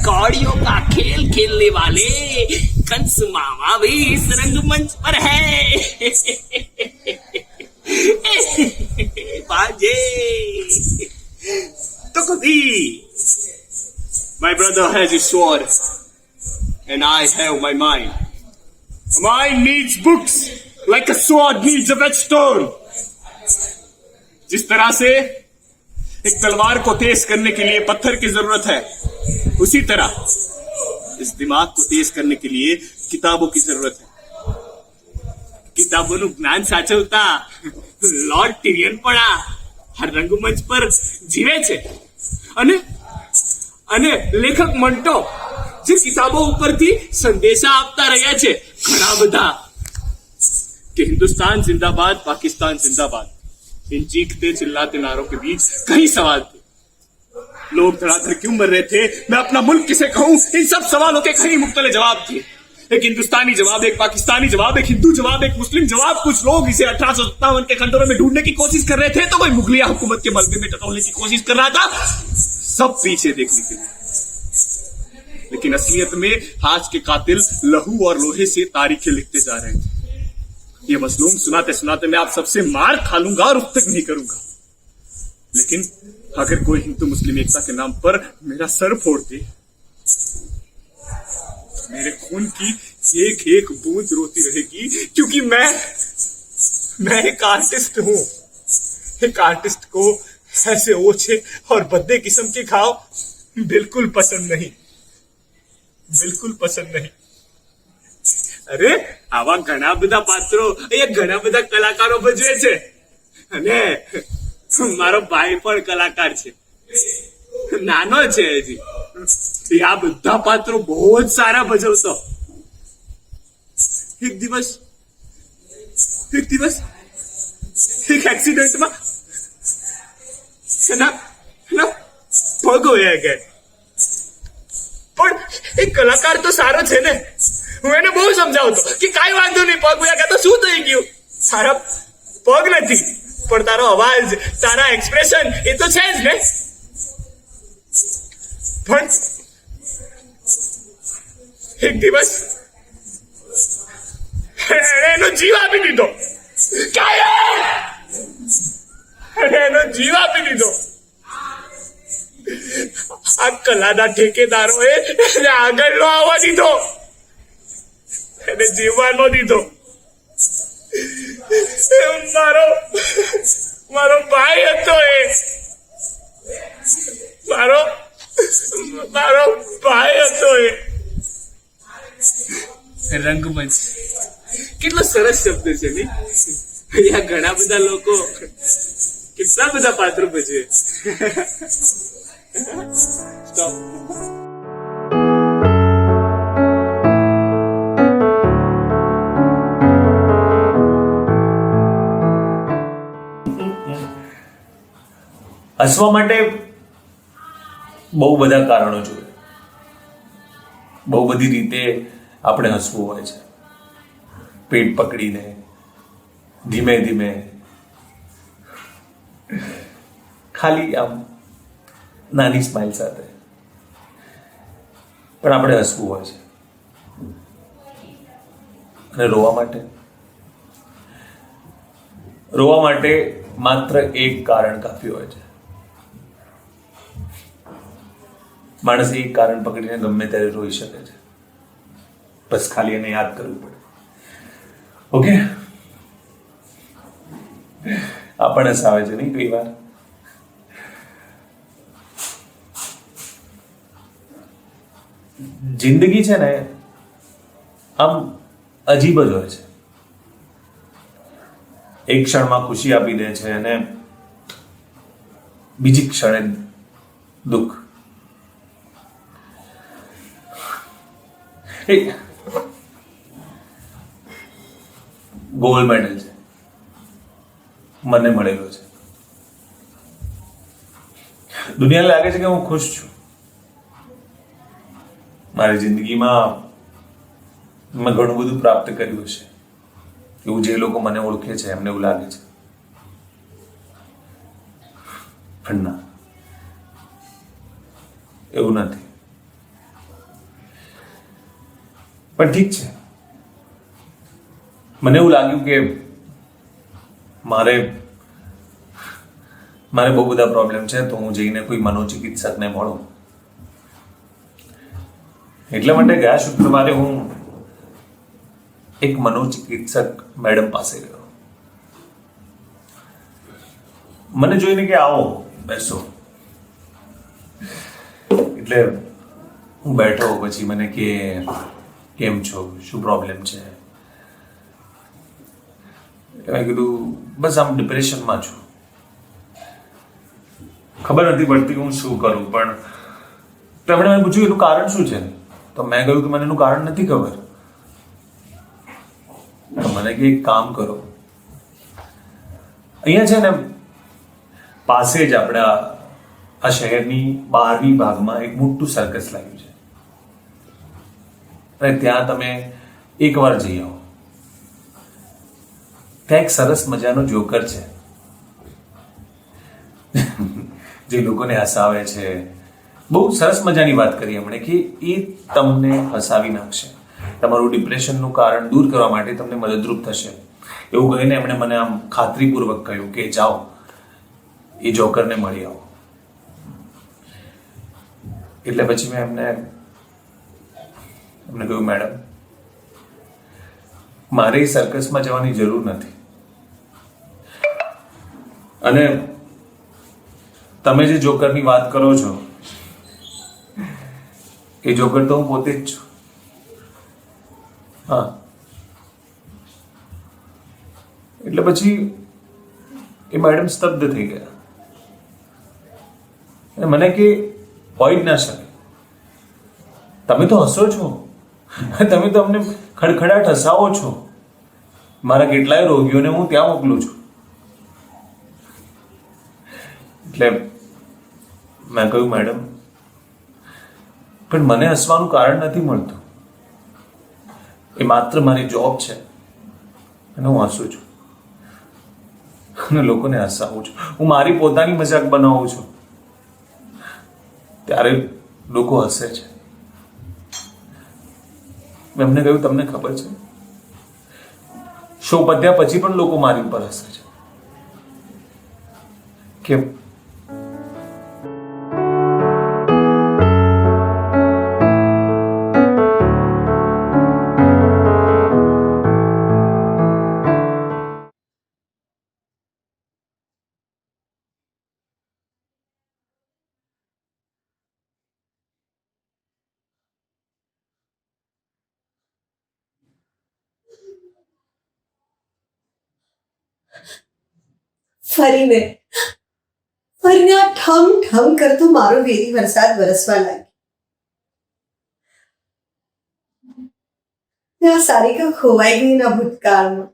कौड़ियों का खेल खेलने वाले कंस मामा भी इस रंगमंच पर है. भांजे तो कभी my brother has his sword and I have my mind. Mind needs books like a sword needs a whetstone. जिस तरह से एक तलवार को तेज करने के लिए पत्थर की जरूरत है, उसी तरह इस दिमाग को तेज करने के लिए किताबों की जरूरत है. કિતાબોનું જ્ઞાન સાચવતા લોર્ડ ટિરિયન પણ આ રંગમંચ પર જીવે છે. અને લેખક મંટો જે કિતાબો ઉપરથી સંદેશા આપતા રહ્યા છે ઘણા બધા कि हिंदुस्तान जिंदाबाद, पाकिस्तान जिंदाबाद. इन चीखते चिल्लाते नारों के बीच कई सवाल थे. लोग धड़ाधड़ क्यों मर रहे थे, मैं अपना मुल्क किसे कहूं, इन सब सवालों के कई मुख्तलिफ जवाब थे. एक हिंदुस्तानी जवाब, एक पाकिस्तानी जवाब, एक हिंदू जवाब, एक मुस्लिम जवाब. कुछ लोग इसे 1857 के खंडों में ढूंढने की कोशिश कर रहे थे, तो कोई मुगलिया हुकूमत के मलबे में टटोलने की कोशिश कर रहा था. सब पीछे देखने के लिए. लेकिन असलियत में आज के कातिल लहू और लोहे से तारीखें लिखते जा रहे थे. ये मसलूम सुनाते सुनाते मैं आप सबसे मार खा लूंगा और उफ तक नहीं करूंगा. लेकिन अगर कोई हिंदू मुस्लिम एकता के नाम पर मेरा सर फोड़ दे, मेरे खून की एक एक बूंद रोती रहेगी, क्योंकि मैं एक आर्टिस्ट हूं. एक आर्टिस्ट को ऐसे ओछे और भद्दे किस्म के घाव बिल्कुल पसंद नहीं, बिल्कुल पसंद नहीं. અરે આવા ઘણા બધા પાત્રો અહીંયા ઘણા બધા કલાકારો ભજવે છે. અને મારો ભાઈ પણ કલાકાર છે, નાનો છે હજી. આ બધા પાત્રો બહુ જ સારા ભજવતો. એક દિવસ એક એક્સિડન્ટમાં એના પગ વયા ગયા. પણ એ કલાકાર તો સારો છે ને. હું એને બહુ સમજાવતો કે કાંઈ વાંધો નહીં, પગ વયા ગયા તો શું થઈ ગયું, તારા પગ નથી પણ તારો અવાજ, તારા એક્સપ્રેશન એ તો છે જ ને. પણ એક દિવસ એનો જીવ આપી દીધો. એનો જીવ આપી દીધો. આ કલાના ઠેકેદારોએ એને આગળ ન આવવા દીધો, એને જીવવા ન દીધો. મારો ભાઈ હતો, એ મારો મારો ભાઈ હતો એ. રંગમંચ કેટલો સરસ શબ્દ છે ને. અહીંયા ઘણા બધા લોકો કેટલા બધા પાત્રો ભજવે. સ્ટોપ.
હસવા માટે બહુ બધા કારણો જોઈએ, બહુ બધી રીતે આપણે હસવું હોય છે. પેટ પકડીને, ધીમે ધીમે, ખાલી આમ નાની સ્માઇલ સાથે પણ આપણે હસવું હોય છે. અને રોવા માટે માત્ર એક કારણ કાફી હોય છે. માણસ એક કારણ પકડીને ગમે ત્યારે રોઈ શકે છે, બસ ખાલી એને યાદ કરવું પડે. ઓકે, આપણને સાવે છે નહીં કઈ વાર. જિંદગી છે ને આમ અજીબ જ હોય છે. એક ક્ષણમાં ખુશી આપી દે છે અને બીજી ક્ષણે દુઃખ. ગોલ્ડ મેડલ છે મને મળેલો છે. દુનિયાને લાગે છે કે હું ખુશ છું. મારી જિંદગીમાં મેં ઘણું બધું પ્રાપ્ત કર્યું છે એવું જે લોકો મને ઓળખે છે એમને એવું લાગે છે. પણ ના, એવું નથી. પણ ઠીક છે, મને એવું લાગ્યું કે મારે બહુ બધા પ્રોબ્લેમ છે તો હું જઈને કોઈ મનોચિકિત્સકને મળું. એટલા માટે ગયા શુક્રવારે હું એક મનોચિકિત્સક મેડમ પાસે ગયો. મને જોઈને કે આવો બેસો, એટલે હું બેઠો. પછી મને કે કેમ છો, શું પ્રોબ્લેમ છે? એટલે મેં કીધું બસ આમ ડિપ્રેશનમાં છું. ખબર નથી પડતી હું શું કરું. પણ તેમણે મને પૂછ્યું એનું કારણ શું છે? તો મેં કહ્યું કે મને એનું કારણ નથી ખબર. તો મને કે એક કામ કરો, અહીંયા છે ને પાસે જ આપણા આ શહેરની બહારની ભાગમાં એક મોટું સર્કસ લાગ્યું છે અને ત્યાં તમે એકવાર જઈ આવો. ત્યાં એક સરસ મજાનો જોકર છે જે લોકોને હસાવે છે. બહુ સરસ મજાની વાત કરી એમણે કે એ તમને હસાવી નાખશે, તમારું ડિપ્રેશનનું કારણ દૂર કરવા માટે તમને મદદરૂપ થશે. એવું કહીને એમણે મને આમ ખાતરીપૂર્વક કહ્યું કે જાઓ એ જોકરને મળી આવો. એટલે પછી મેં એમને કહ્યું મેડમ મારે સર્કસમાં જવાની જરૂર નથી અને તમે જે જોકરની વાત કરો છો એ જોકર તો હું પોતે જ છું. હા, એટલે પછી એ મેડમ સ્તબ્ધ થઈ ગયા અને મને કે હોય જ ના શકે, તમે તો હસો છો, તમે તો અમને ખડખડાટ હસાવો છો. મારા કેટલાય રોગીઓને હું ત્યાં મોકલું છું. એટલે મેં કહ્યું મેડમ પણ મને હસવાનું કારણ નથી મળતું. એ માત્ર મારી જોબ છે અને હું હસું છું અને લોકોને હસાવું છું. હું મારી પોતાની મજાક બનાવું છું ત્યારે લોકો હસે છે. મેં એમને કહ્યું તમને ખબર છે શો પત્યા પછી પણ લોકો મારી ઉપર હસે છે. કેમ?
ફરીને આ ઠમ ઠમ કરતો મારો વેરી વરસાદ વરસવા લાગ્યો. આ સારિકા ખોવાઈ ગઈ ના ભૂતકાળમાં.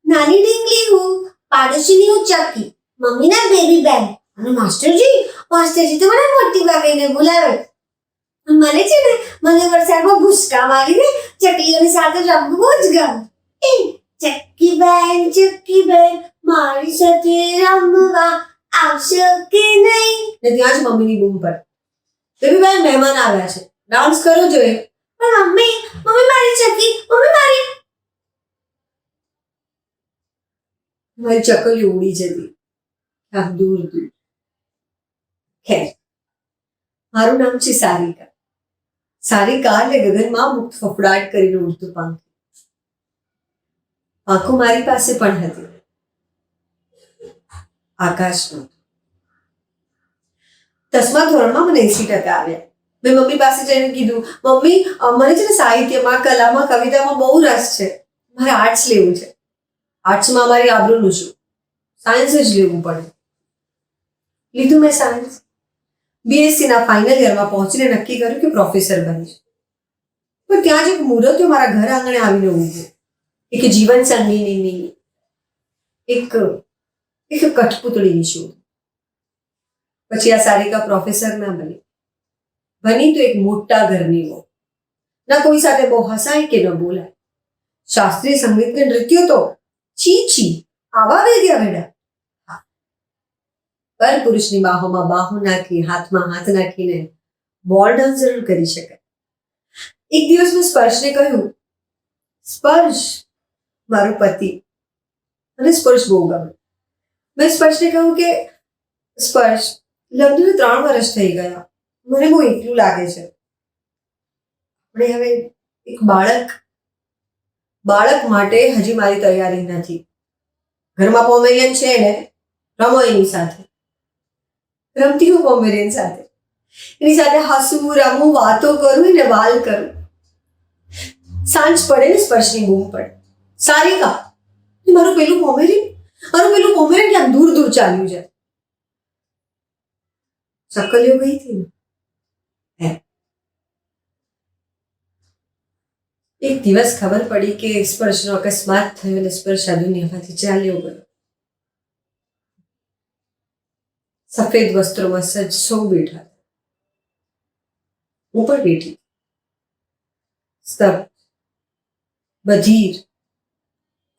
નાની ડીંગલી હું, પાડોશીની હું ચક્કી, મમ્મીના બેબી બેન અને માસ્ટરજી તો મને મોટી બાબીને બોલાવે. મને છે ને મને વરસાદમાં ભૂસકા મારીને ચકલીઓની સાથે રમવું બહુ જ ગમે. એ ચક્કી બેન મારી સાથે રમવા આવશો કે નહીં? ને ત્યાં જ મમ્મીની બૂમ પડ, બેબી બેન મહેમાન આવ્યા છે, ડાન્સ કરો જોઈએ. પણ મમ્મી મારી ચક્કી, મમ્મી મારી ચકલી ઉડી જતી દૂર દૂર. ખેર, મારું નામ છે સારિકા. સારિકા એટલે ગગનમાં મુક્ત ફફડાટ કરીને ઉડતું પાંખું. પાંખું મારી પાસે પણ હતી, આકાશ નહોતું. 10મા ધોરણમાં મને 80% આવ્યા. મેં મમ્મી પાસે જઈને કીધું, મમ્મી મને છે ને સાહિત્યમાં, કલામાં, કવિતામાં બહુ રસ છે, મારે આર્ટ્સ લેવું છે. આર્ટ્સમાં અમારી આબરૂનું શું, સાયન્સ જ લેવું પડે. લીધું મેં સાયન્સ. BSc ના ફાઇનલ યરમાં પહોંચીને નક્કી કર્યું કે પ્રોફેસર બનીશ. પણ ત્યાં જ એક મુહૂર્ત મારા ઘર આંગણે આવીને ઊભો. એક જીવન સંગીની એક કઠપૂતળીની શોધ. પછી આ સારિકા પ્રોફેસર ના બની તો એક મોટા ઘરની વહુ. ના કોઈ સાથે બહુ હસાય કે ન બોલાય. શાસ્ત્રીય સંગીત કે નૃત્યો તો છી આવા વેદ્યા વેડા. પર પુરુષની બાહોમાં બાહો નાખી, હાથમાં હાથ નાખીને બોલ ડાન્સ જરૂર કરી શકાય. એક દિવસ મેં સ્પર્શને કહ્યું, સ્પર્શ મારો પતિ, અને સ્પર્શ બહુ ગમે. મેં સ્પર્શને કહ્યું કે સ્પર્શ, લગ્નને 3 વર્ષ થઈ ગયા, મને બહુ એકલું લાગે છે. આપણે હવે એક બાળક માટે હજી મારી તૈયારી નથી. ઘરમાં પોમેરિયન છે ને, રમો એની સાથે. રમતી હું પોમેરિયન સાથે, એની સાથે હસવું, રમવું, વાતો કરું ને વાલ કરું. સાંજ પડે ને સ્પર્શની બૂમ પડે, સારિકા મારું પેલું પોમેરિયન ક્યાં દૂર દૂર ચાલ્યું જાય. ચકલીઓ ગઈ હતી ને. એક દિવસ ખબર પડી કે સ્પર્શનો અકસ્માત થયો અને સ્પર્શ આ દુનિયામાંથી ચાલ્યો ગયો. સફેદ વસ્ત્રોમાં સજ સૌ બેઠા, હું પણ બેઠી. સ્તબ્ધ, બધિર,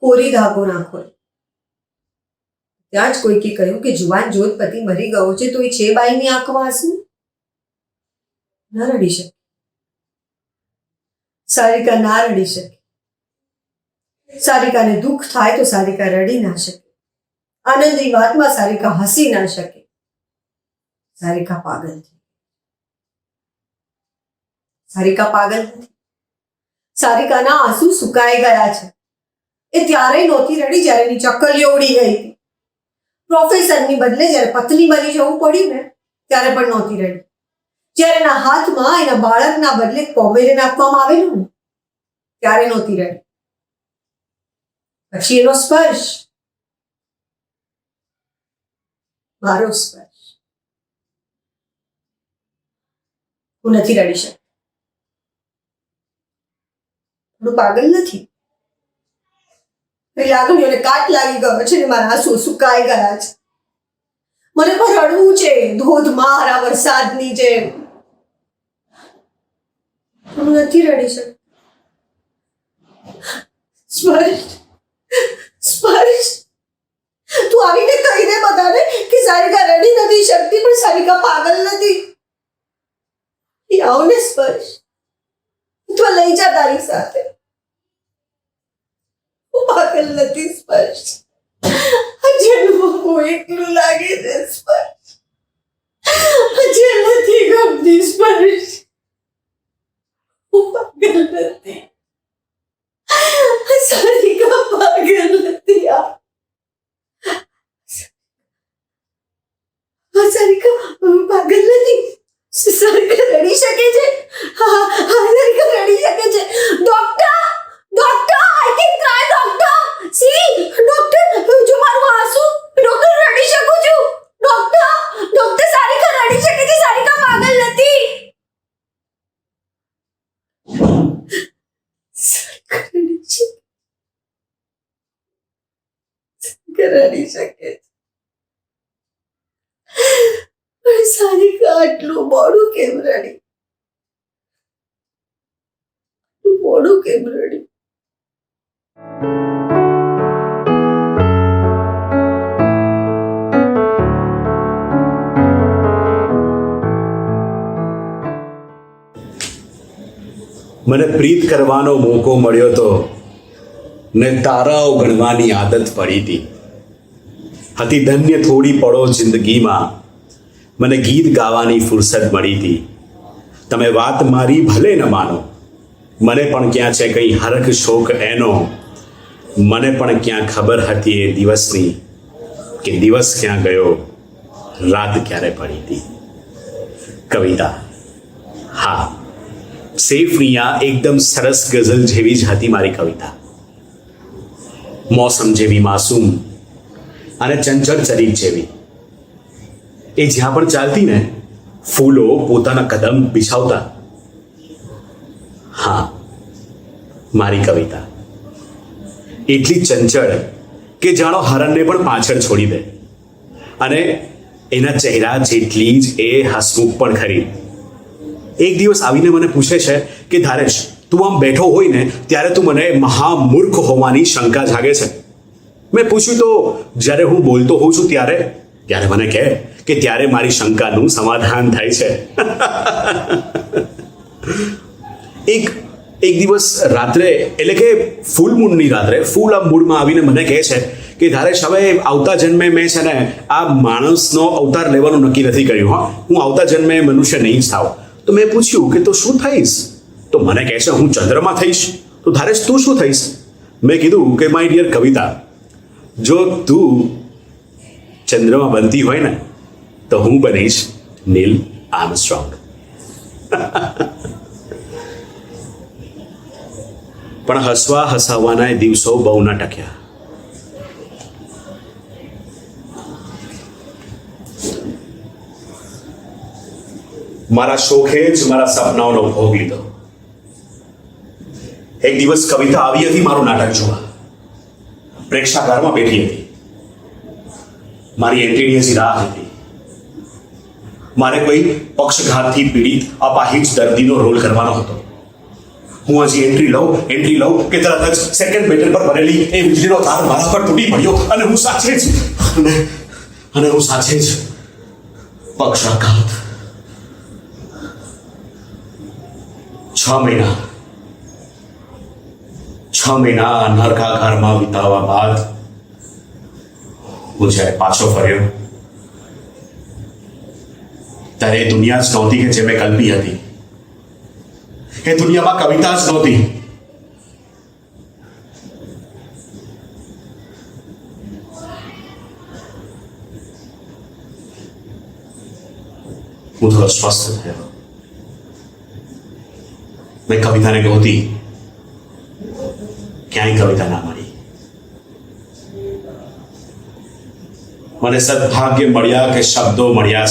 કોરી ધાગો નાખો. ત્યાં જ કોઈકે કહ્યું કે જુવાન જોધપતિ મરી ગયો છે તો એ છે બાઈની આંખમાં આંસુ. ન રડી શકે સારિકા, ના રડી શકે. સારિકાને દુઃખ થાય તો સારિકા રડી ના શકે. આનંદની વાતમાં સારિકા હસી ના શકે. સારિકા પાગલ થઈ. સારિકા પાગલ નથી. સારિકાના આંસુ સુકાઈ ગયા છે. એ ત્યારે નહોતી રડી જ્યારે એની ચકલીઓ ઉડી ગઈ હતી. પ્રોફેસરની બદલે જ્યારે પત્ની બની જવું પડ્યું ને ત્યારે પણ નહોતી રડી. જ્યારે એના હાથમાં એના બાળકના બદલે પોમેરિયન આપવામાં આવેલું ને ત્યારે નહોતી રડી. પછી એનો સ્પર્શ, મારો સ્પર્શ. હું નથી રડી શકતી. હું પાગલ નથી. એ લાગણીઓને કાટ લાગી ગયો છે ને મારા આંસુ સુકાઈ ગયા છે. મને પણ રડવું છે ધોધમાર આ વરસાદની જેમ. હું નથી રડી શકતી. સ્પર્શ, તું આવીને કહી દે બધાને કે સારિકા રડી નથી શકતી પણ સારિકા પાગલ નથી. આવો ને સ્પર્શ, તું લઈ જા તારી સાથે. હું પાગલ નથી સ્પર્શ. જન્મમાં એકલું લાગે છે સ્પર્શ. હજે નથી ગમતી સ્પર્શ. હું પાગલ નથી. સારિકા પાગલ નથી. સારિકા પાગલ નથી. સારિકા રડી શકે છે. હા, સારિકા રડી શકે છે. Doctor, I can cry, doctor. See, doctor, કે રડી શકે છે. પણ સારિકા આટલું મોડું કેમ રડી? મોડું કેમ રડી?
મને પ્રીત કરવાનો મોકો મળ્યો તો ને તારાઓ ગણવાની આદત પડી હતી ધન્ય થોડી પળો જિંદગીમાં મને ગીત ગાવાની ફુરસદ મળી હતી. તમે વાત મારી ભલે ન માનો, મને પણ ક્યાં છે કંઈ હરખ શોક એનો, મને પણ ક્યાં ખબર હતી એ દિવસની કે દિવસ ક્યાં ગયો, રાત ક્યારે પડી હતી. કવિતા. હા, સેફની આ એકદમ સરસ ગઝલ જેવી જ હતી મારી કવિતા. મોસમ જેવી માસૂમ અને ચંચળ ચરિત જેવી. એ જ્યાં પણ ચાલતી ને, ફૂલો પોતાના કદમ બિછાવતા. હા, મારી કવિતા એટલી ચંચળ કે જાણો હરણને પણ પાછળ છોડી દે, અને એના ચહેરા જેટલી જ એ હસમુખ પણ ખરી. એક દિવસ આવીને મને પૂછે છે કે ધારેશ, તું આમ બેઠો હોય ને ત્યારે તું મને મહામૂર્ખ હોવાની શંકા જાગે છે. મેં પૂછ્યું તો જ્યારે હું બોલતો હોઉં છું ત્યારે મને કહે કે ત્યારે મારી શંકાનું સમાધાન થાય છે. એક દિવસ રાત્રે, એટલે કે ફૂલ મૂનની રાત્રે, ફૂલ આ મૂડમાં આવીને મને કહે છે કે ધારેશ, હવે આવતા જન્મે મેં છે ને આ માણસનો અવતાર લેવાનું નક્કી નથી કર્યું. હા, હું આવતા જન્મે મનુષ્ય નહીં જ થાવ. તો મેં પૂછ્યું કે તો શું થઈશ? તો મને કહે છે હું ચંદ્રમાં થઈશ. તો ધારેશ તું શું થઈશ? મેં કીધું કે માય ડિયર કવિતા, જો તું ચંદ્રમાં બનતી હોય ને તો હું બનીશ નીલ આર્મસ્ટ્રોંગ. પણ હસવા હસાવવાના એ દિવસો બહુ ના ટક્યા. મારા શોખે જ મારા સપનાઓનો ભોગ લીધો. એક દિવસ કવિતા આવી હતી મારું નાટક જોવા. પ્રેક્ષાગારમાં બેઠી હતી. મારી એન્ટ્રીની હજી રાહ હતી. મારે કોઈ પક્ષઘાતથી પીડિત અપાહિજ દર્દીનો રોલ કરવાનો હતો. હું હજી એન્ટ્રી લઉં કે તરત જ સેકન્ડ બેટર પર બનેલી એ વીજળીનો તાર મારા પર તૂટી પડ્યો અને હું સાચે જ પક્ષાઘાત. 6 મહિના નરકાગારમાં વિતાવવા બાદ હું જ્યારે પાછો ફર્યો ત્યારે એ દુનિયા જ નહોતી કે જે મેં કલ્પી હતી. એ દુનિયામાં કવિતા જ નહોતી. હું થોડો સ્વસ્થ થયો. મેં કવિતાને ગોતી, ક્યાંય કવિતા ના મળી. મને સદભાગ્ય મળ્યા કે શબ્દો મળ્યા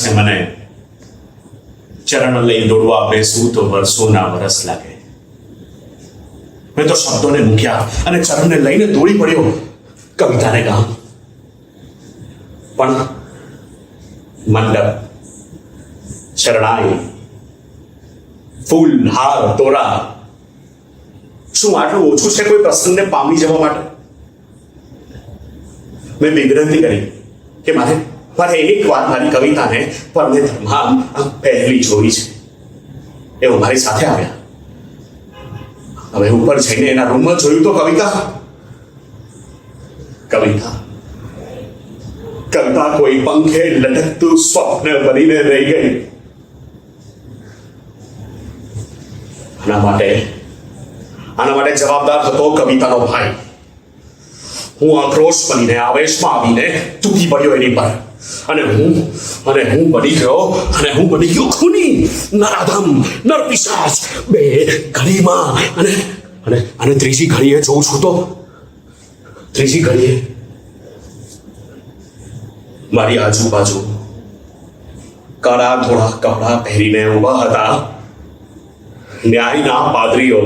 છે મને. ચરણ લઈ દોડવા બેસું તો વર્ષોના વરસ લાગે. મેં તો શબ્દોને મૂક્યા અને ચરણને લઈને દોડી પડ્યો કવિતાને ગામ. પણ મંડપ, શરણાઈ, ફૂલ, હાર, તોરા, શું આટલું ઓછું છે કોઈ પ્રસંગને પામી જવા માટે? મેં વિનંતી કરી કે મારે એક વાર મારી કવિતાને પરણેતરમાં પહેલી જોઈ છે. એવો મારી સાથે આવ્યા. હવે ઉપર જઈને એના રૂમમાં જોયું તો કવિતા કોઈ પંખે લટકતું સ્વપ્ન બનીને રહી ગઈ. આના માટે જવાબદાર હતો કવિતાનો ભાઈ. હું આક્રોશ બનીને, આવેશમાં આવીને તૂટી પડ્યો એની પર. અને હું બની ગયો ખૂની, નરાધમ, નરપિશાચ. બે ઘડીમાં અને ત્રીજી ઘડીએ જોઉં છું તો મારી આજુબાજુ કાળા ધોળા કપડા પહેરીને ઊભા હતા ન્યાયના પાદરીઓ.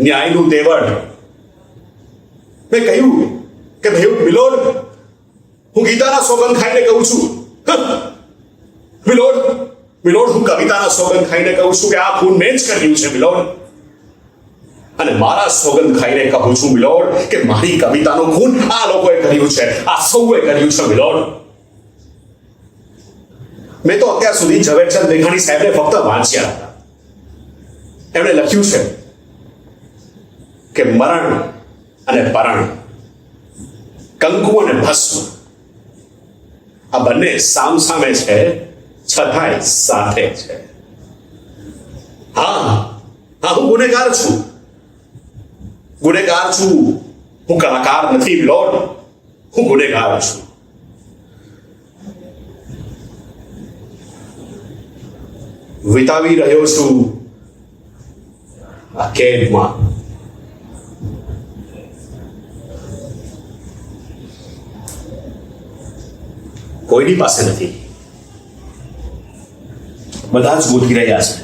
ન્યાયનું તેવડ. મેં કહ્યું કે ભાઈ મિલોડ, હું ગીતાના સોગંદ ખાઈને કહું છું. મિલોડ, મિલોડ, હું કવિતાના સોગંદ ખાઈને કહું છું કે આ ખૂન મેં જ કર્યું છે મિલોડ. અને મારા સોગંદ ખાઈને કહું છું મિલોડ કે મારી કવિતાનું ખૂન આ લોકોએ કર્યું છે, આ સૌએ કર્યું છે મિલોડ. મેં તો અત્યાર સુધી ઝવેરચંદ મેઘાણી સાહેબને ફક્ત વાંચ્યા હતા. એમણે લખ્યું છે કે મરણ અને પરણ, કંકુ અને ભસ્મ, આ બંને સામસામે છે છતાંય સાથે છે. હા હા, હું ગુનેગાર છું, ગુનેગાર છું. હું કલાકાર નથી મિલોડ, હું ગુનેગાર છું. વિતાવી રહ્યો છું આ કેદમાં. કોઈની પાસે નથી, બધા જ ગોતી રહ્યા છે.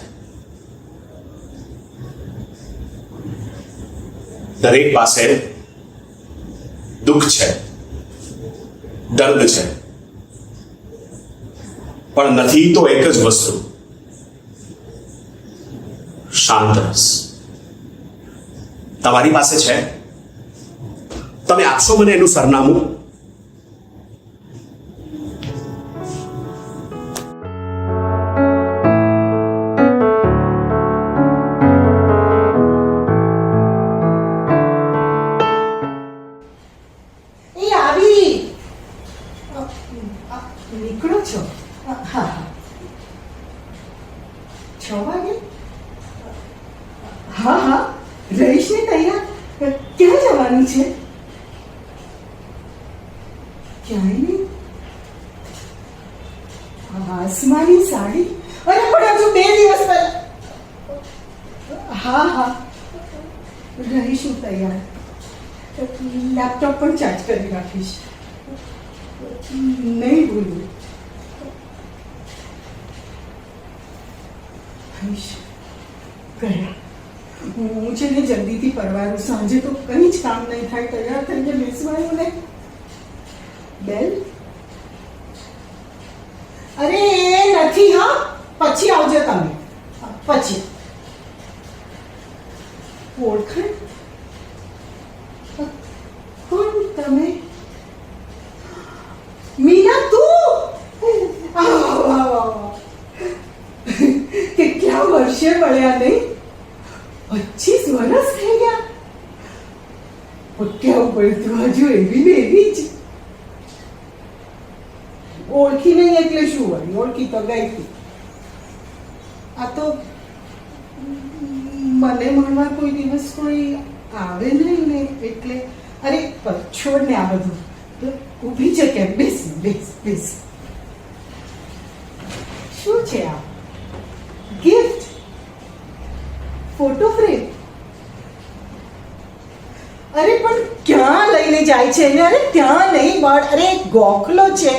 દરેક પાસે દુઃખ છે, દર્દ છે, પણ નથી તો એક જ વસ્તુ, શાંત રસ. તમારી પાસે છે? તમે આપશો મને એનું સરનામું?
નીકળો છો? હા, 6 વાગે? હા હા, રહીશ ને તૈયાર. ક્યાં જવાનું છે? ક્યાંય નહીં. આસમાની સાડી? અરે પણ હજુ 2 દિવસ પહેલા. હા હા, રહીશું તૈયાર. લેપટોપ પણ ચાર્જ કરી રાખીશ. નહીં ભૂલું. ગયા. હું છે ને જલ્દીથી પરવારું. સાંજે તો કંઈ જ કામ નહીં થાય. તૈયાર થઈને બેસવાનું ને. બેલ? અરે એ નથી. હા, પછી આવજો તમે. પછી ઓળખાણ? કોણ તમે? मीना તું? કેટલા વર્ષે મળ્યા નહીં? 25 વર્ષ થઈ ગયા. પટ્યા ઉપર તું હજુ એવી ને એવી જ. ઓળખી નહીં એટલે શું વળી? ઓળખી તો ગઈ હતી. આ તો મને મળવા કોઈ દિવસ કોઈ આવે નહીં ને એટલે. અરે છોડ ને આ બધું. ઊભી છે કેમ? બેસ બેસ બેસ. શું છે આ? ગિફ્ટ? Photo frame? અરે પણ ક્યાં લઈને જાય છે? અરે ત્યાં નહીં બળ. અરે ગોખલો છે.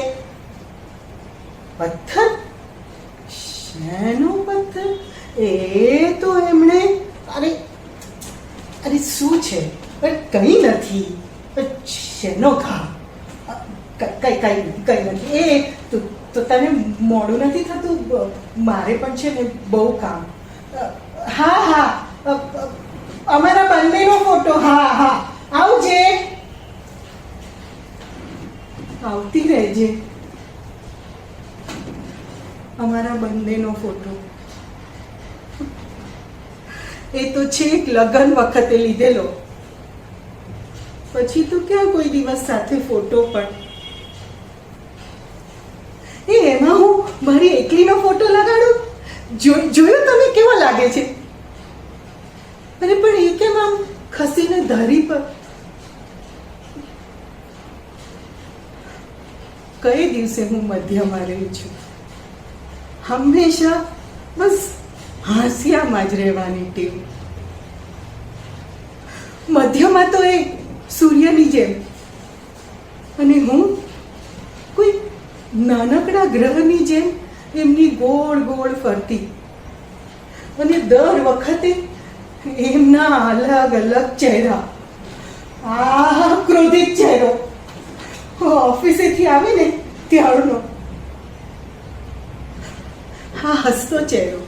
પથ્થર? શેનો પથ્થર? એ તો એમણે. અરે અરે શું છે? પણ કંઈ નથી. શેનો ઘા? કઈ નથી. એ તો તને મોડું નથી થતું? મારે પણ છે ને બહુ કામ. હા હા, અમારા બંનેનો ફોટો. હા હા, આવજે. આવતી રહેજે. અમારા બંનેનો ફોટો. એ તો છેક લગ્ન વખતે લીધેલો. પછી તો ક્યાં કોઈ દિવસ સાથે ફોટો પણ. એમાં હું મારી એકલીનો ફોટો લગાડું? જોયું તમે કેવો લાગે છે? અરે પણ એ કેમ આમ ખસીને ધરી પર? કઈ દિવસે હું મધ્યમાં રહી છું. હંમેશા બસ હાસ્યામાં જ રહેવાની ટેવ. મધ્યમાં તો એ સૂર્યની જેમ, અને હું કોઈ નાનકડા ગ્રહની જેમ એમની ગોળ ગોળ ફરતી. અને દર વખતે એમના અલગ અલગ ચહેરા. આ ક્રોધિત ચહેરો ઓફિસેથી આવે ને ત્યારનો, હા હસતો ચહેરો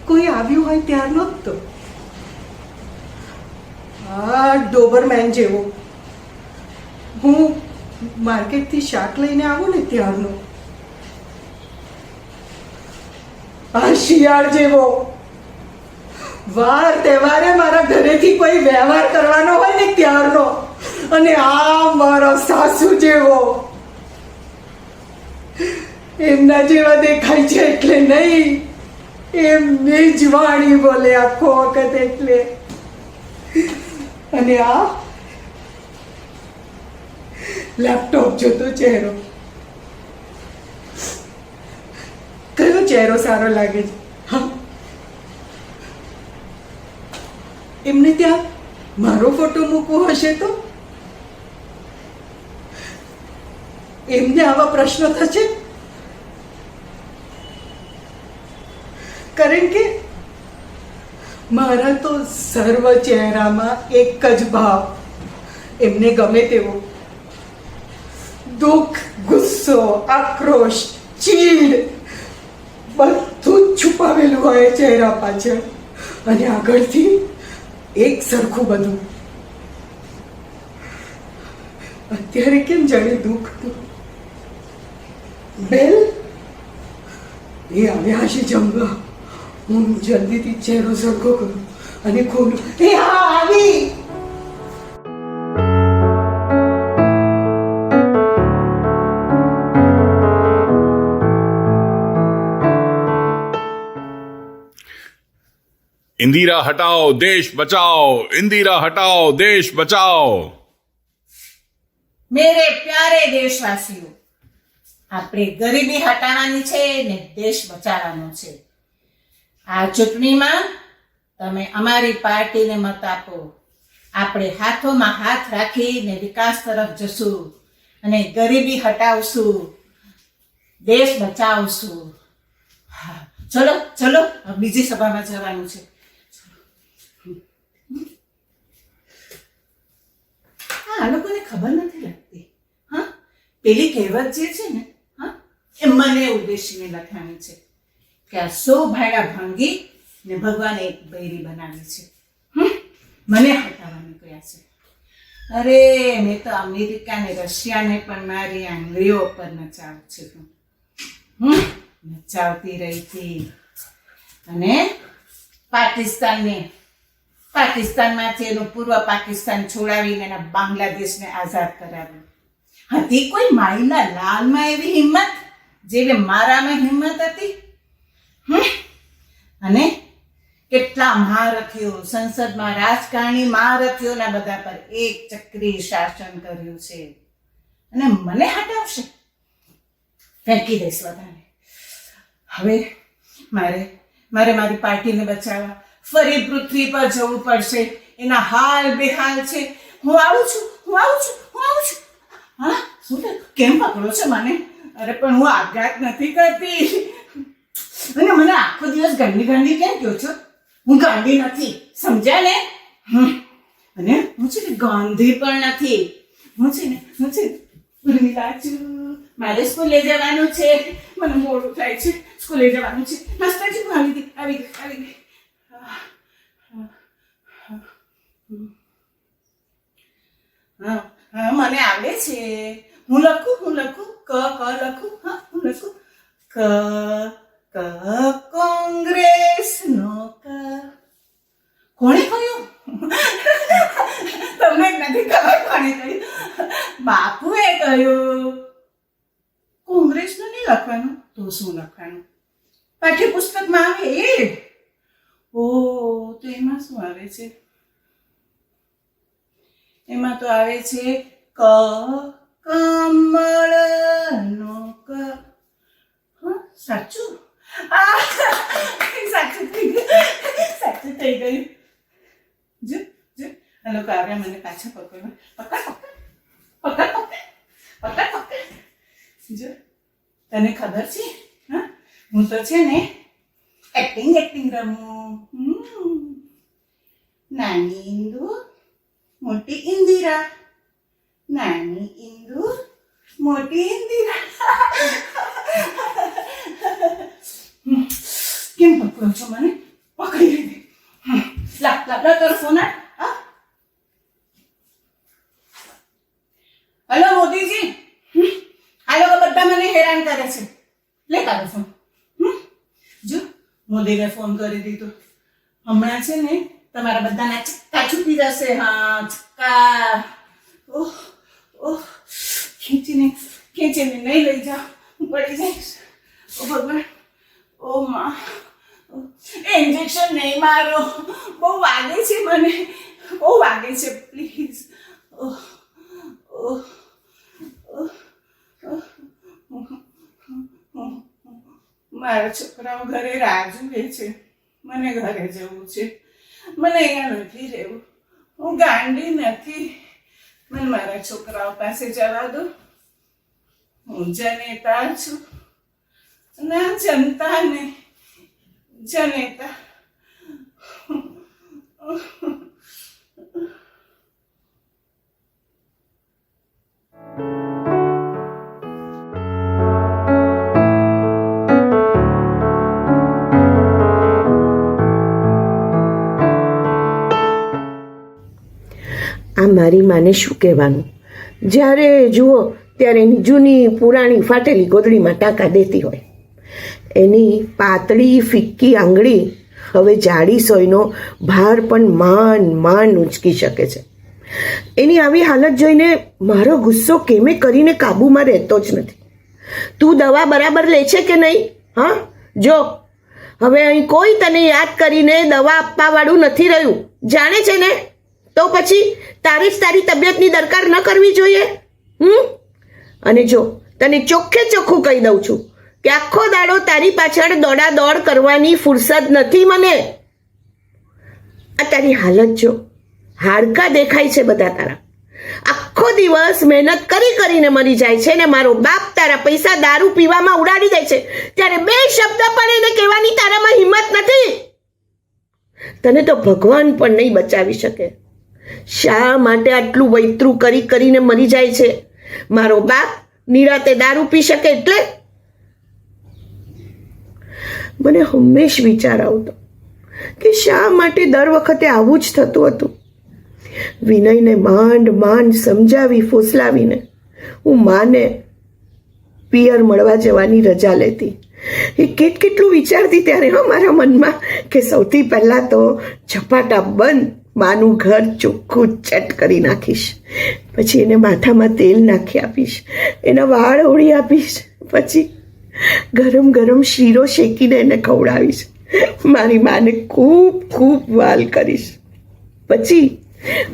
કોઈ આવ્યું હોય ત્યારનો જ તો, આ ડોબરમેન જેવો હું માર્કેટથી શાક લઈને આવું ને ત્યારનો, આ શિયાળ જેવો વાર તહેવારે મારા ઘરેથી કોઈ વ્યવહાર કરવાનો હોય ને ત્યારનો, અને આ મારો સાસુ જેવો એમના જેવા દેખાય છે એટલે નહીં, એમની જ વાણી બોલે આખો વખત એટલે. અને આ લેપટોપ જોતો ચહેરો, કયો ચહેરો સારો લાગે છે? હા, એમને ત્યાં મારો ફોટો મૂકવો હશે તો એમને આવા પ્રશ્નો થશે, કારણ કે મારા તો સર્વ ચહેરામાં એક જ ભાવ, એમને ગમે તેવો દુઃખ, ગુસ્સો, આક્રોશ, ચીડ બધું જ છુપાવેલું હોય ચહેરા પાછળ, અને આગળથી એક સરખું બધું. અત્યારે કેમ જાણે દુઃખ હતું. બેલ એ આવ્યા હશે જમવા, હું જલ્દીથી ચહેરો સરખો કરું અને ખોલું. એ હા આવી.
इंदिरा हटाओ देश बचाओ, इंदिरा हटाओ देश बचाओ.
मेरे प्यारे देशवासियों, આપણે ગરીબી હટાવવાની છે ને દેશ બચાવવાનો છે. આ ચૂંટણીમાં તમે અમારી પાર્ટીને મત આપો. આપણે હાથોમાં હાથ રાખીને વિકાસ તરફ જશું અને ગરીબી હટાવશું, દેશ બચાવશું. હા, ચલો ચલો બીજી સભામાં જવાનું છે. આ લોકોને ખબર નથી લાગતી. હા, પેલી કહેવત જે છે ને, હા, એ મને ઉદ્દેશીને લખાણી છે કે આ 100 ભાડા ભાંગી ને ભગવાને એક બૈરી બનાવી છે. મને હટાવવાનું કહ્યા છે. અરે મેં તો અમેરિકા ને રશિયાને પણ મારી આંગળીઓ પર નચાવું છું. નચાવતી રહી હતી. અને પાકિસ્તાનમાંથી એનું પૂર્વ પાકિસ્તાન છોડાવીને એના બાંગ્લાદેશને આઝાદ કરાવ્યું. હતી કોઈ માઈના લાલમાં એવી હિંમત જેવી મારામાં હિંમત હતી? અને કેટલા મહારથીઓ સંસદમાં, રાજકારણી મહારથીઓના બધા પર એક ચક્રી શાસન કર્યું છે, અને મને હટાવશે? ફેંકી દઈશ બધાને. હવે મારે મારી પાર્ટીને બચાવવા ફરી પૃથ્વી પર જવું પડશે. એના હાલ બેહાલ છે. હું આવું છું. હા, શું કેમ પકડો છો મને? અરે પણ હું આપઘાત નથી કરતી. અને મને આખો દિવસ ગાંડી કેમ કહો છો? હું ગાંડી નથી, સમજ્યા ને? અને હું છે ને ગાંધી પણ નથી. હું છે ઉર્મિલા છું. મારે સ્કૂલે જવાનું છે. મને મોડું થાય છે. સ્કૂલે જવાનું છે. માસ્ટરજી હું આવી ગઈ. હા, મને આવડે છે. હું લખું ક લખું. હા, હું લખું ક કોંગ્રેસ નો ક. કોણે કહ્યું? તમને નથી ખબર કોણે કહ્યું? બાપુએ કહ્યું. કોંગ્રેસ નું નહીં લખવાનું તો શું લખવાનું? પાઠ્યપુસ્તકમાં આવે એ. ઓ, તો એમાં શું આવે છે? એમાં તો આવે છે ક કમળનો ક. હા, સાચું થઈ ગયું. જો આ લોકો આવ્યા મને પાછા પકડ. જો તને ખબર છે? હા, હું તો છે ને એક્ટિંગ રમું. નાની ઇન્દુ, મોટી ઇન્દિરા. નાની ઇન્દુ, મોટી ઇન્દિરા. કેમ પકડો છો મને? પકડી લીધી. લા તારો ફોન આ. હલો મોદીજી, આ લોકો બધા મને હેરાન કરે છે. લે તારો ફોન. જો મોદીને ફોન કરી દીધો. હમણાં છે ને તમારા બધાના ચક્કા છૂટી જશે. હા, ચક્કા. ઓહ ઓહ, ખેંચીને નહીં લઈ જાઓ, હું પડી જઈશ. ઓ ભગવાન, ઓ માં, ઇન્જેક્શન નહીં મારો, બહુ વાગે છે મને, બહુ વાગે છે, પ્લીઝ. ઓહ ઓહ મારા છોકરાઓ ઘરે રાહ જુએ છે. મને ઘરે જવું છે. મને અહીંયા નથી રહેવું. હું ગાંડી નથી. મને મારા છોકરાઓ પાસે જવા દો. હું જનેતા છું, ના જનતા નહીં, જનેતા.
આ મારી માને શું કહેવાનું? જ્યારે જુઓ ત્યારે એની જૂની પુરાણી ફાટેલી ગોદડીમાં ટાંકા દેતી હોય. એની પાતળી ફિક્કી આંગળી હવે જાડી સોયનો ભાર પણ માંડ ઉંચકી શકે છે. એની આવી હાલત જોઈને મારો ગુસ્સો કેમે કરીને કાબૂમાં રહેતો જ નથી. તું દવા બરાબર લે છે કે નહીં? હા, જો હવે અહીં કોઈ તને યાદ કરીને દવા આપવાવાળું નથી રહ્યું, જાણે છે ને? તો પછી તારી જ તારી તબિયતની દરકાર ન કરવી જોઈએ. અને જો તને ચોખ્ખે ચોખ્ખું કહી દઉં છું કે આખો દાડો તારી પાછળ દોડાદોડ કરવાની ફુરસદ નથી મને. આ તારી હાલત જો, હાડકા દેખાય છે બધા તારા. આખો દિવસ મહેનત કરીને મરી જાય છે ને મારો બાપ તારા પૈસા દારૂ પીવામાં ઉડાડી દે છે, ત્યારે બે શબ્દ પણ એને કહેવાની તારામાં હિંમત નથી. તને તો ભગવાન પણ નહીં બચાવી શકે. શા માટે આટલું વૈતરું કરીને મરી જાય છે? મારો બાપ નિરાતે દારૂ પી શકે એટલે? મને હંમેશ વિચાર આવતો કે શા માટે દર વખતે આવું જ થતું હતું. વિનયને માંડ સમજાવી ફોસલાવીને હું માને પિયર મળવા જવાની રજા લેતી. એ કેટલું વિચારતી ત્યારે મારા મનમાં કે સૌથી પહેલાં તો ઝપાટા બંધ માનું ઘર ચોખ્ખું ચટ કરી નાખીશ, પછી એને માથામાં તેલ નાખી આપીશ, એના વાળ ઓળી આપીશ, પછી ગરમ શીરો શેકીને એને ખવડાવીશ, મારી માને ખૂબ વાલ કરીશ, પછી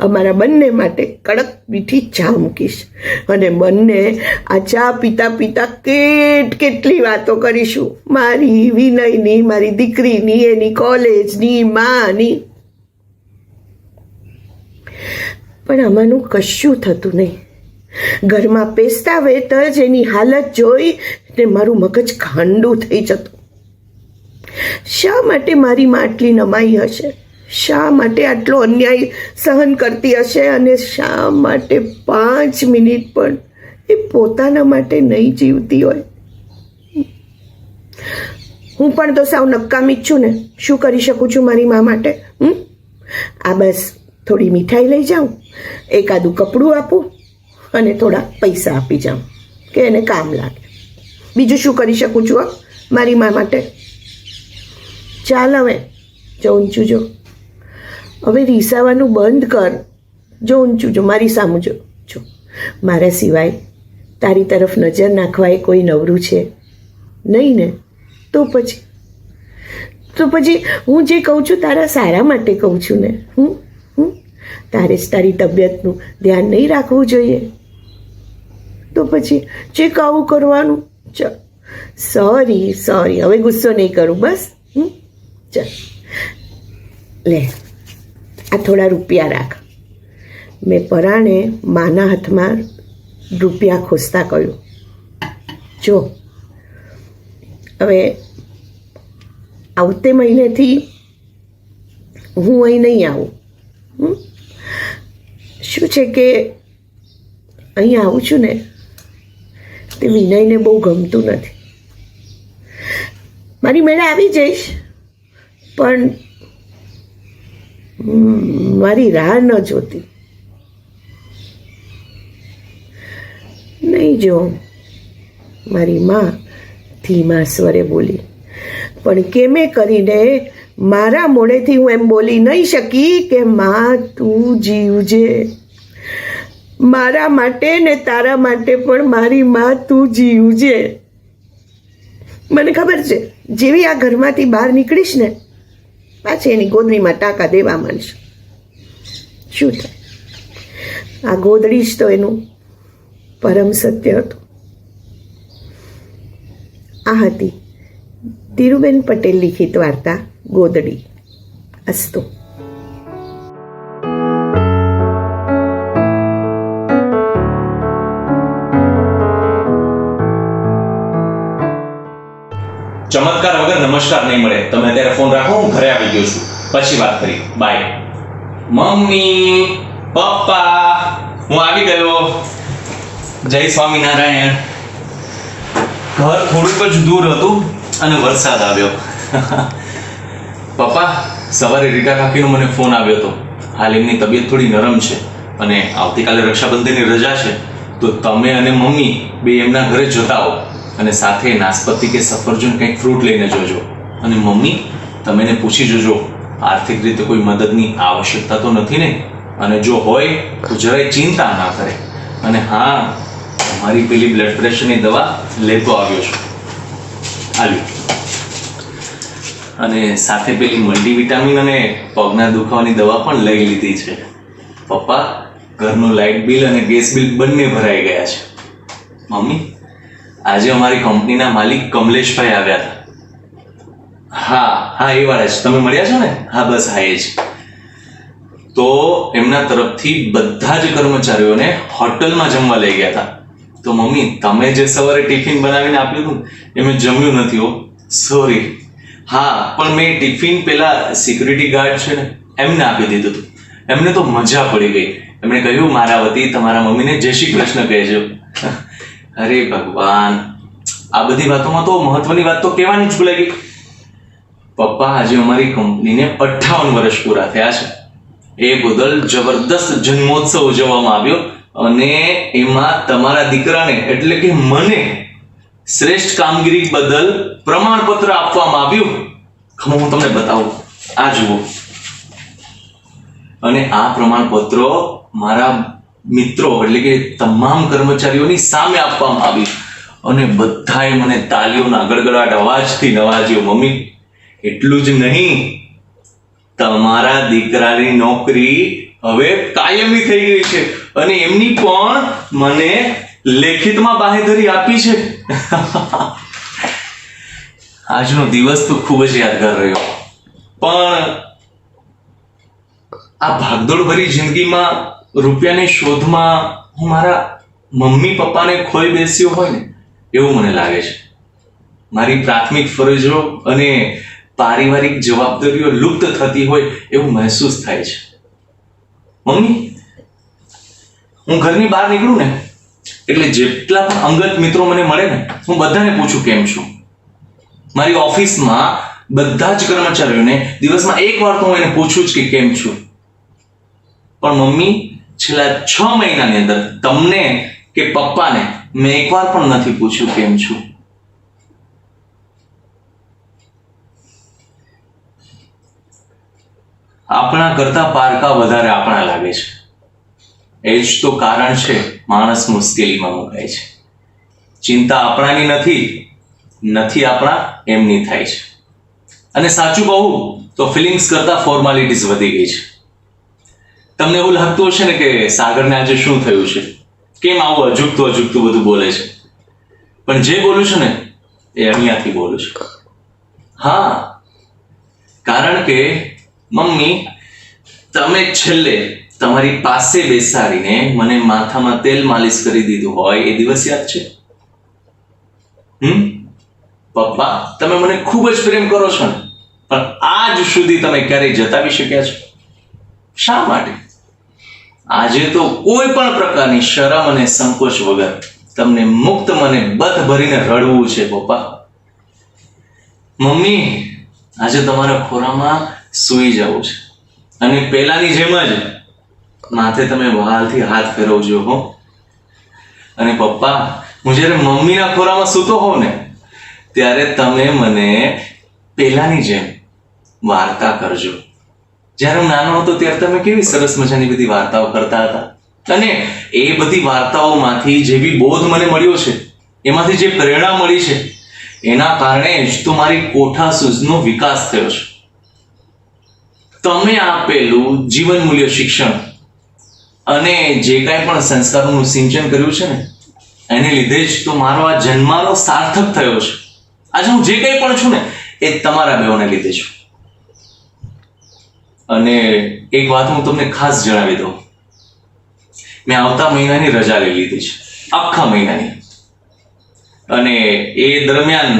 અમારા બંને માટે કડક મીઠી ચા મૂકીશ અને બંને આ ચા પીતા કેટલી વાતો કરીશું, મારી, વિનયની, મારી દીકરીની, એની કોલેજની, માની. પણ આમાંનું કશું થતું નહીં. ઘરમાં પેસતા વેત જ એની હાલત જોઈ ને મારું મગજ ખાંડું થઈ જતું. શા માટે મારી માં આટલી નમાઈ હશે? શા માટે આટલો અન્યાય સહન કરતી હશે? અને શા માટે 5 મિનિટ પણ એ પોતાના માટે નહીં જીવતી હોય? હું પણ તો સાવ નકામી જ છું ને. શું કરી શકું છું મારી માં માટે? આ બસ થોડી મીઠાઈ લઈ જાઉં, એકાદું કપડું આપું અને થોડા પૈસા આપી જાઉં કે એને કામ લાગે. બીજું શું કરી શકું છું મારી મા માટે? ચાલ હવે જો ઊંચું જો, હવે રીસાવાનું બંધ કર. જો ઊંચું જો, મારી સામું જો. મારા સિવાય તારી તરફ નજર નાખવા એ કોઈ નવરું છે નહીં ને? તો પછી હું જે કહું છું તારા સારા માટે કહું છું ને. તારે જ તારી તબિયતનું ધ્યાન નહીં રાખવું જોઈએ? તો પછી જે કહું કરવાનું. ચાલ, સોરી, હવે ગુસ્સો નહીં કરું, બસ. ચાલ લે, આ થોડા રૂપિયા રાખ. મેં પરાણે માના હાથમાં રૂપિયા ખોસતા કહ્યું, જો હવે આવતે મહિનેથી હું અહીં નહીં આવું. શું છે કે અહીં આવું છું ને તે વિનયને બહુ ગમતું નથી. મારી મેળે આવી જઈશ પણ મારી રાહ ન જોતી. નહીં જો, મારી માં ધીમા સ્વરે બોલી, પણ કેમે કરીને મારા મોઢેથી હું એમ બોલી નહીં શકી કે માં તું જીવજે. મારા માટે ને તારા માટે પણ મારી માં તું જીવજે. મને ખબર છે જેવી આ ઘરમાંથી બહાર નીકળીશ ને પાછી એની ગોદડીમાં ટાંકા દેવા માંડશે. શું થાય, આ ગોદડી જ તો એનું પરમ સત્ય હતું. આ હતી ધીરુબેન પટેલ લિખિત વાર્તા ગોદડી. અસ્તુ.
ચમત્કાર વગર નમસ્કાર નહીં મળે. તમે અત્યારે ફોન રાખો, હું ઘરે આવી ગયો છું, પછી વાત કરી. બાય. મમ્મી, પપ્પા, હું આવી ગયો. જય સ્વામિનારાયણ. ઘર થોડુંક જ દૂર હતું અને વરસાદ આવ્યો. પપ્પા, સવારે રીટા કાકીનો મને ફોન આવ્યો હતો. હાલ એમની તબિયત થોડી નરમ છે અને આવતીકાલે રક્ષાબંધનની રજા છે, તો તમે અને મમ્મી બે એમના ઘરે જતા હો અને સાથે નાસપતિ કે સફરજન કંઈક ફ્રૂટ લઈને જોજો. અને મમ્મી, તમે એને પૂછી જોજો આર્થિક રીતે કોઈ મદદની આવશ્યકતા તો નથી ને, અને જો હોય તો જરાય ચિંતા ના કરે. અને હા, મારી પેલી બ્લડ પ્રેશરની દવા લેતો આવ્યો છું. આલ્યું. અને સાથે પેલી મલ્ટીવિટામિન અને પગના દુખાવાની દવા પણ લઈ લીધી છે. પપ્પા, ઘરનું લાઇટ બિલ અને ગેસ બિલ બંને ભરાઈ ગયા છે. મમ્મી, આજે અમારી કંપનીના માલિક કમલેશભાઈ આવ્યા હતા. હા, એ વાળા જ. તમે મળ્યા છો ને? હા, બસ હા, એ જ. તો એમના તરફથી બધા જ કર્મચારીઓને હોટલમાં જમવા લઈ ગયા હતા. તો મમ્મી, તમે જે સવારે ટિફિન બનાવીને આપ્યું હતું એ મેં જમ્યું નથી હો, સોરી. હા, પણ મેં ટિફિન પેલા સિક્યુરિટી ગાર્ડ છે ને એમને આપી દીધું હતું. એમને તો મજા પડી ગઈ. એમણે કહ્યું, મારા વતી તમારા મમ્મીને જય શ્રી કૃષ્ણ કહેજો. અરે ભગવાન, આ બધી વાતોમાં તો મહત્વની વાત તો કહેવાની જ ભૂલાઈ ગઈ. પપ્પા, આજે અમારી કંપનીને 58 વર્ષ પૂરા થયા છે. એ બદલ જબરદસ્ત જન્મોત્સવ ઉજવવામાં આવ્યો અને એમાં તમારા દીકરાને એટલે કે મને શ્રેષ્ઠ કામગીરી બદલ પ્રમાણપત્ર આપવામાં આવ્યું. ખમો, હું તમને બતાવું. આ જુઓ. અને આ પ્રમાણપત્રો મારા મિત્રો એટલે કે તમામ કર્મચારીઓની સામે આપવામાં આવ્યું અને બધાએ મને તાલીઓના ગડગડાટ અવાજથી નવાજ્યો. મમ્મી, એટલું જ નહીં, તમારા દીકરાની નોકરી હવે કાયમી થઈ ગઈ છે અને એમની પણ મને લેખિતમાં બાહેધરી આપી છે. આજનો દિવસ તો ખૂબ જ યાદગાર રહ્યો. પણ આ ભાગદોડ ભરી જિંદગીમાં રૂપિયાની શોધમાં હું મારા મમ્મી પપ્પાને ખોઈ બેસ્યો હોય ને એવું મને લાગે છે. મારી પ્રાથમિક ફરજો અને પારિવારિક જવાબદારીઓ લુપ્ત થતી હોય એવું મહેસૂસ થાય છે. મમ્મી, હું ઘરની બહાર નીકળું ને એટલે જેટલા પણ અંગત મિત્રો મને મળે ને હું બધાને પૂછું કેમ છું. મારી ઓફિસમાં બધા જ કર્મચારીઓને દિવસમાં એક વાર તો હું એને પૂછું જ કે કેમ છું. પણ મમ્મી, છેલ્લા 6 મહિનાની અંદર તમને કે પપ્પાને મેં એકવાર પણ નથી પૂછ્યું કેમ છું. આપણા કરતા પારકા વધારે આપણા લાગે છે. એ જ તો કારણ છે માણસ મુશ્કેલીમાં મુકાય છે. ચિંતા આપણાની નથી આપણા એમની થાય છે. અને સાચું કહું તો ફિલિંગ્સ કરતા ફોર્માલિટીઝ વધી ગઈ છે. તમને એવું લાગતું હશે ને કે સાગરને આજે શું થયું છે, કેમ આવું અજુગતું બધું બોલે છે. પણ જે બોલું છું ને એ અહીંયાથી બોલું છું. હા, કારણ કે મમ્મી, તમે છેલ્લે તમારી પાસે બેસાડીને મને માથામાં તેલ માલિશ કરી દીધું હોય એ દિવસ યાદ છે? પપ્પા, તમે મને ખૂબ જ પ્રેમ કરો છો ને, પણ આજ સુધી તમે ક્યારેય જતાવી શક્યા છો? શા માટે? આજે તો કોઈ પણ પ્રકારની શરમ અને સંકોચ વગર તમને મુક્ત મને બથ ભરીને રડવું છે પપ્પા. મમ્મી, આજે તમારા ખોરામાં સૂઈ જવું છે અને પહેલાની જેમ જ માથે તમે વહાલથી હાથ ફેરવજો હો. અને પપ્પા, હું જ્યારે મમ્મીના ખોરામાં સૂતો હોઉં ને ત્યારે તમે મને પહેલાની જેમ વાર્તા કરજો. જ્યારે હું નાનો હતો ત્યારે તમે કેવી સરસ મજાની બધી વાર્તાઓ કરતા હતા, અને એ બધી વાર્તાઓમાંથી જે બી બોધ મને મળ્યો છે, એમાંથી જે પ્રેરણા મળી છે, એના કારણે જ તો મારી કોઠાસૂઝનો વિકાસ થયો છે. તમે આપેલું જીવન મૂલ્ય શિક્ષણ અને જે કાંઈ પણ સંસ્કારોનું સિંચન કર્યું છે ને, એને લીધે જ તો મારો આ જન્માનો સાર્થક થયો છે. આજે હું જે કંઈ પણ છું ને એ તમારા બેઓને લીધે છું. અને એક વાત હું તમને ખાસ જણાવી દઉં, મેં આવતા મહિનાની રજા લઈ લીધી છે, આખા મહિનાની. અને એ દરમિયાન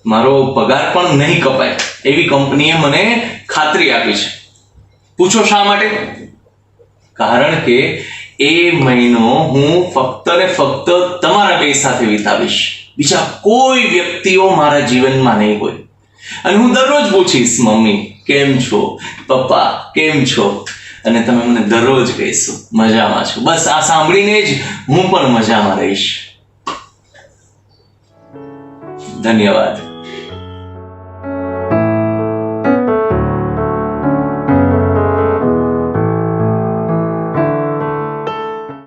મારો પગાર પણ નહીં કપાય એવી કંપનીએ મને ખાતરી આપી છે. પૂછો શા માટે? કારણ કે એ મહિનો હું ફક્ત ને ફક્ત તમારા બે સાથે વિતાવીશ, બીજા કોઈ વ્યક્તિઓ મારા જીવનમાં નહીં હોય. અને હું દરરોજ પૂછીશ, મમ્મી કેમ છો, પપ્પા કેમ છો, અને તમે મને દરરોજ કહીશો મજામાં છો. બસ આ સાંભળીને જ હું પણ મજામાં રહીશ. ધન્યવાદ.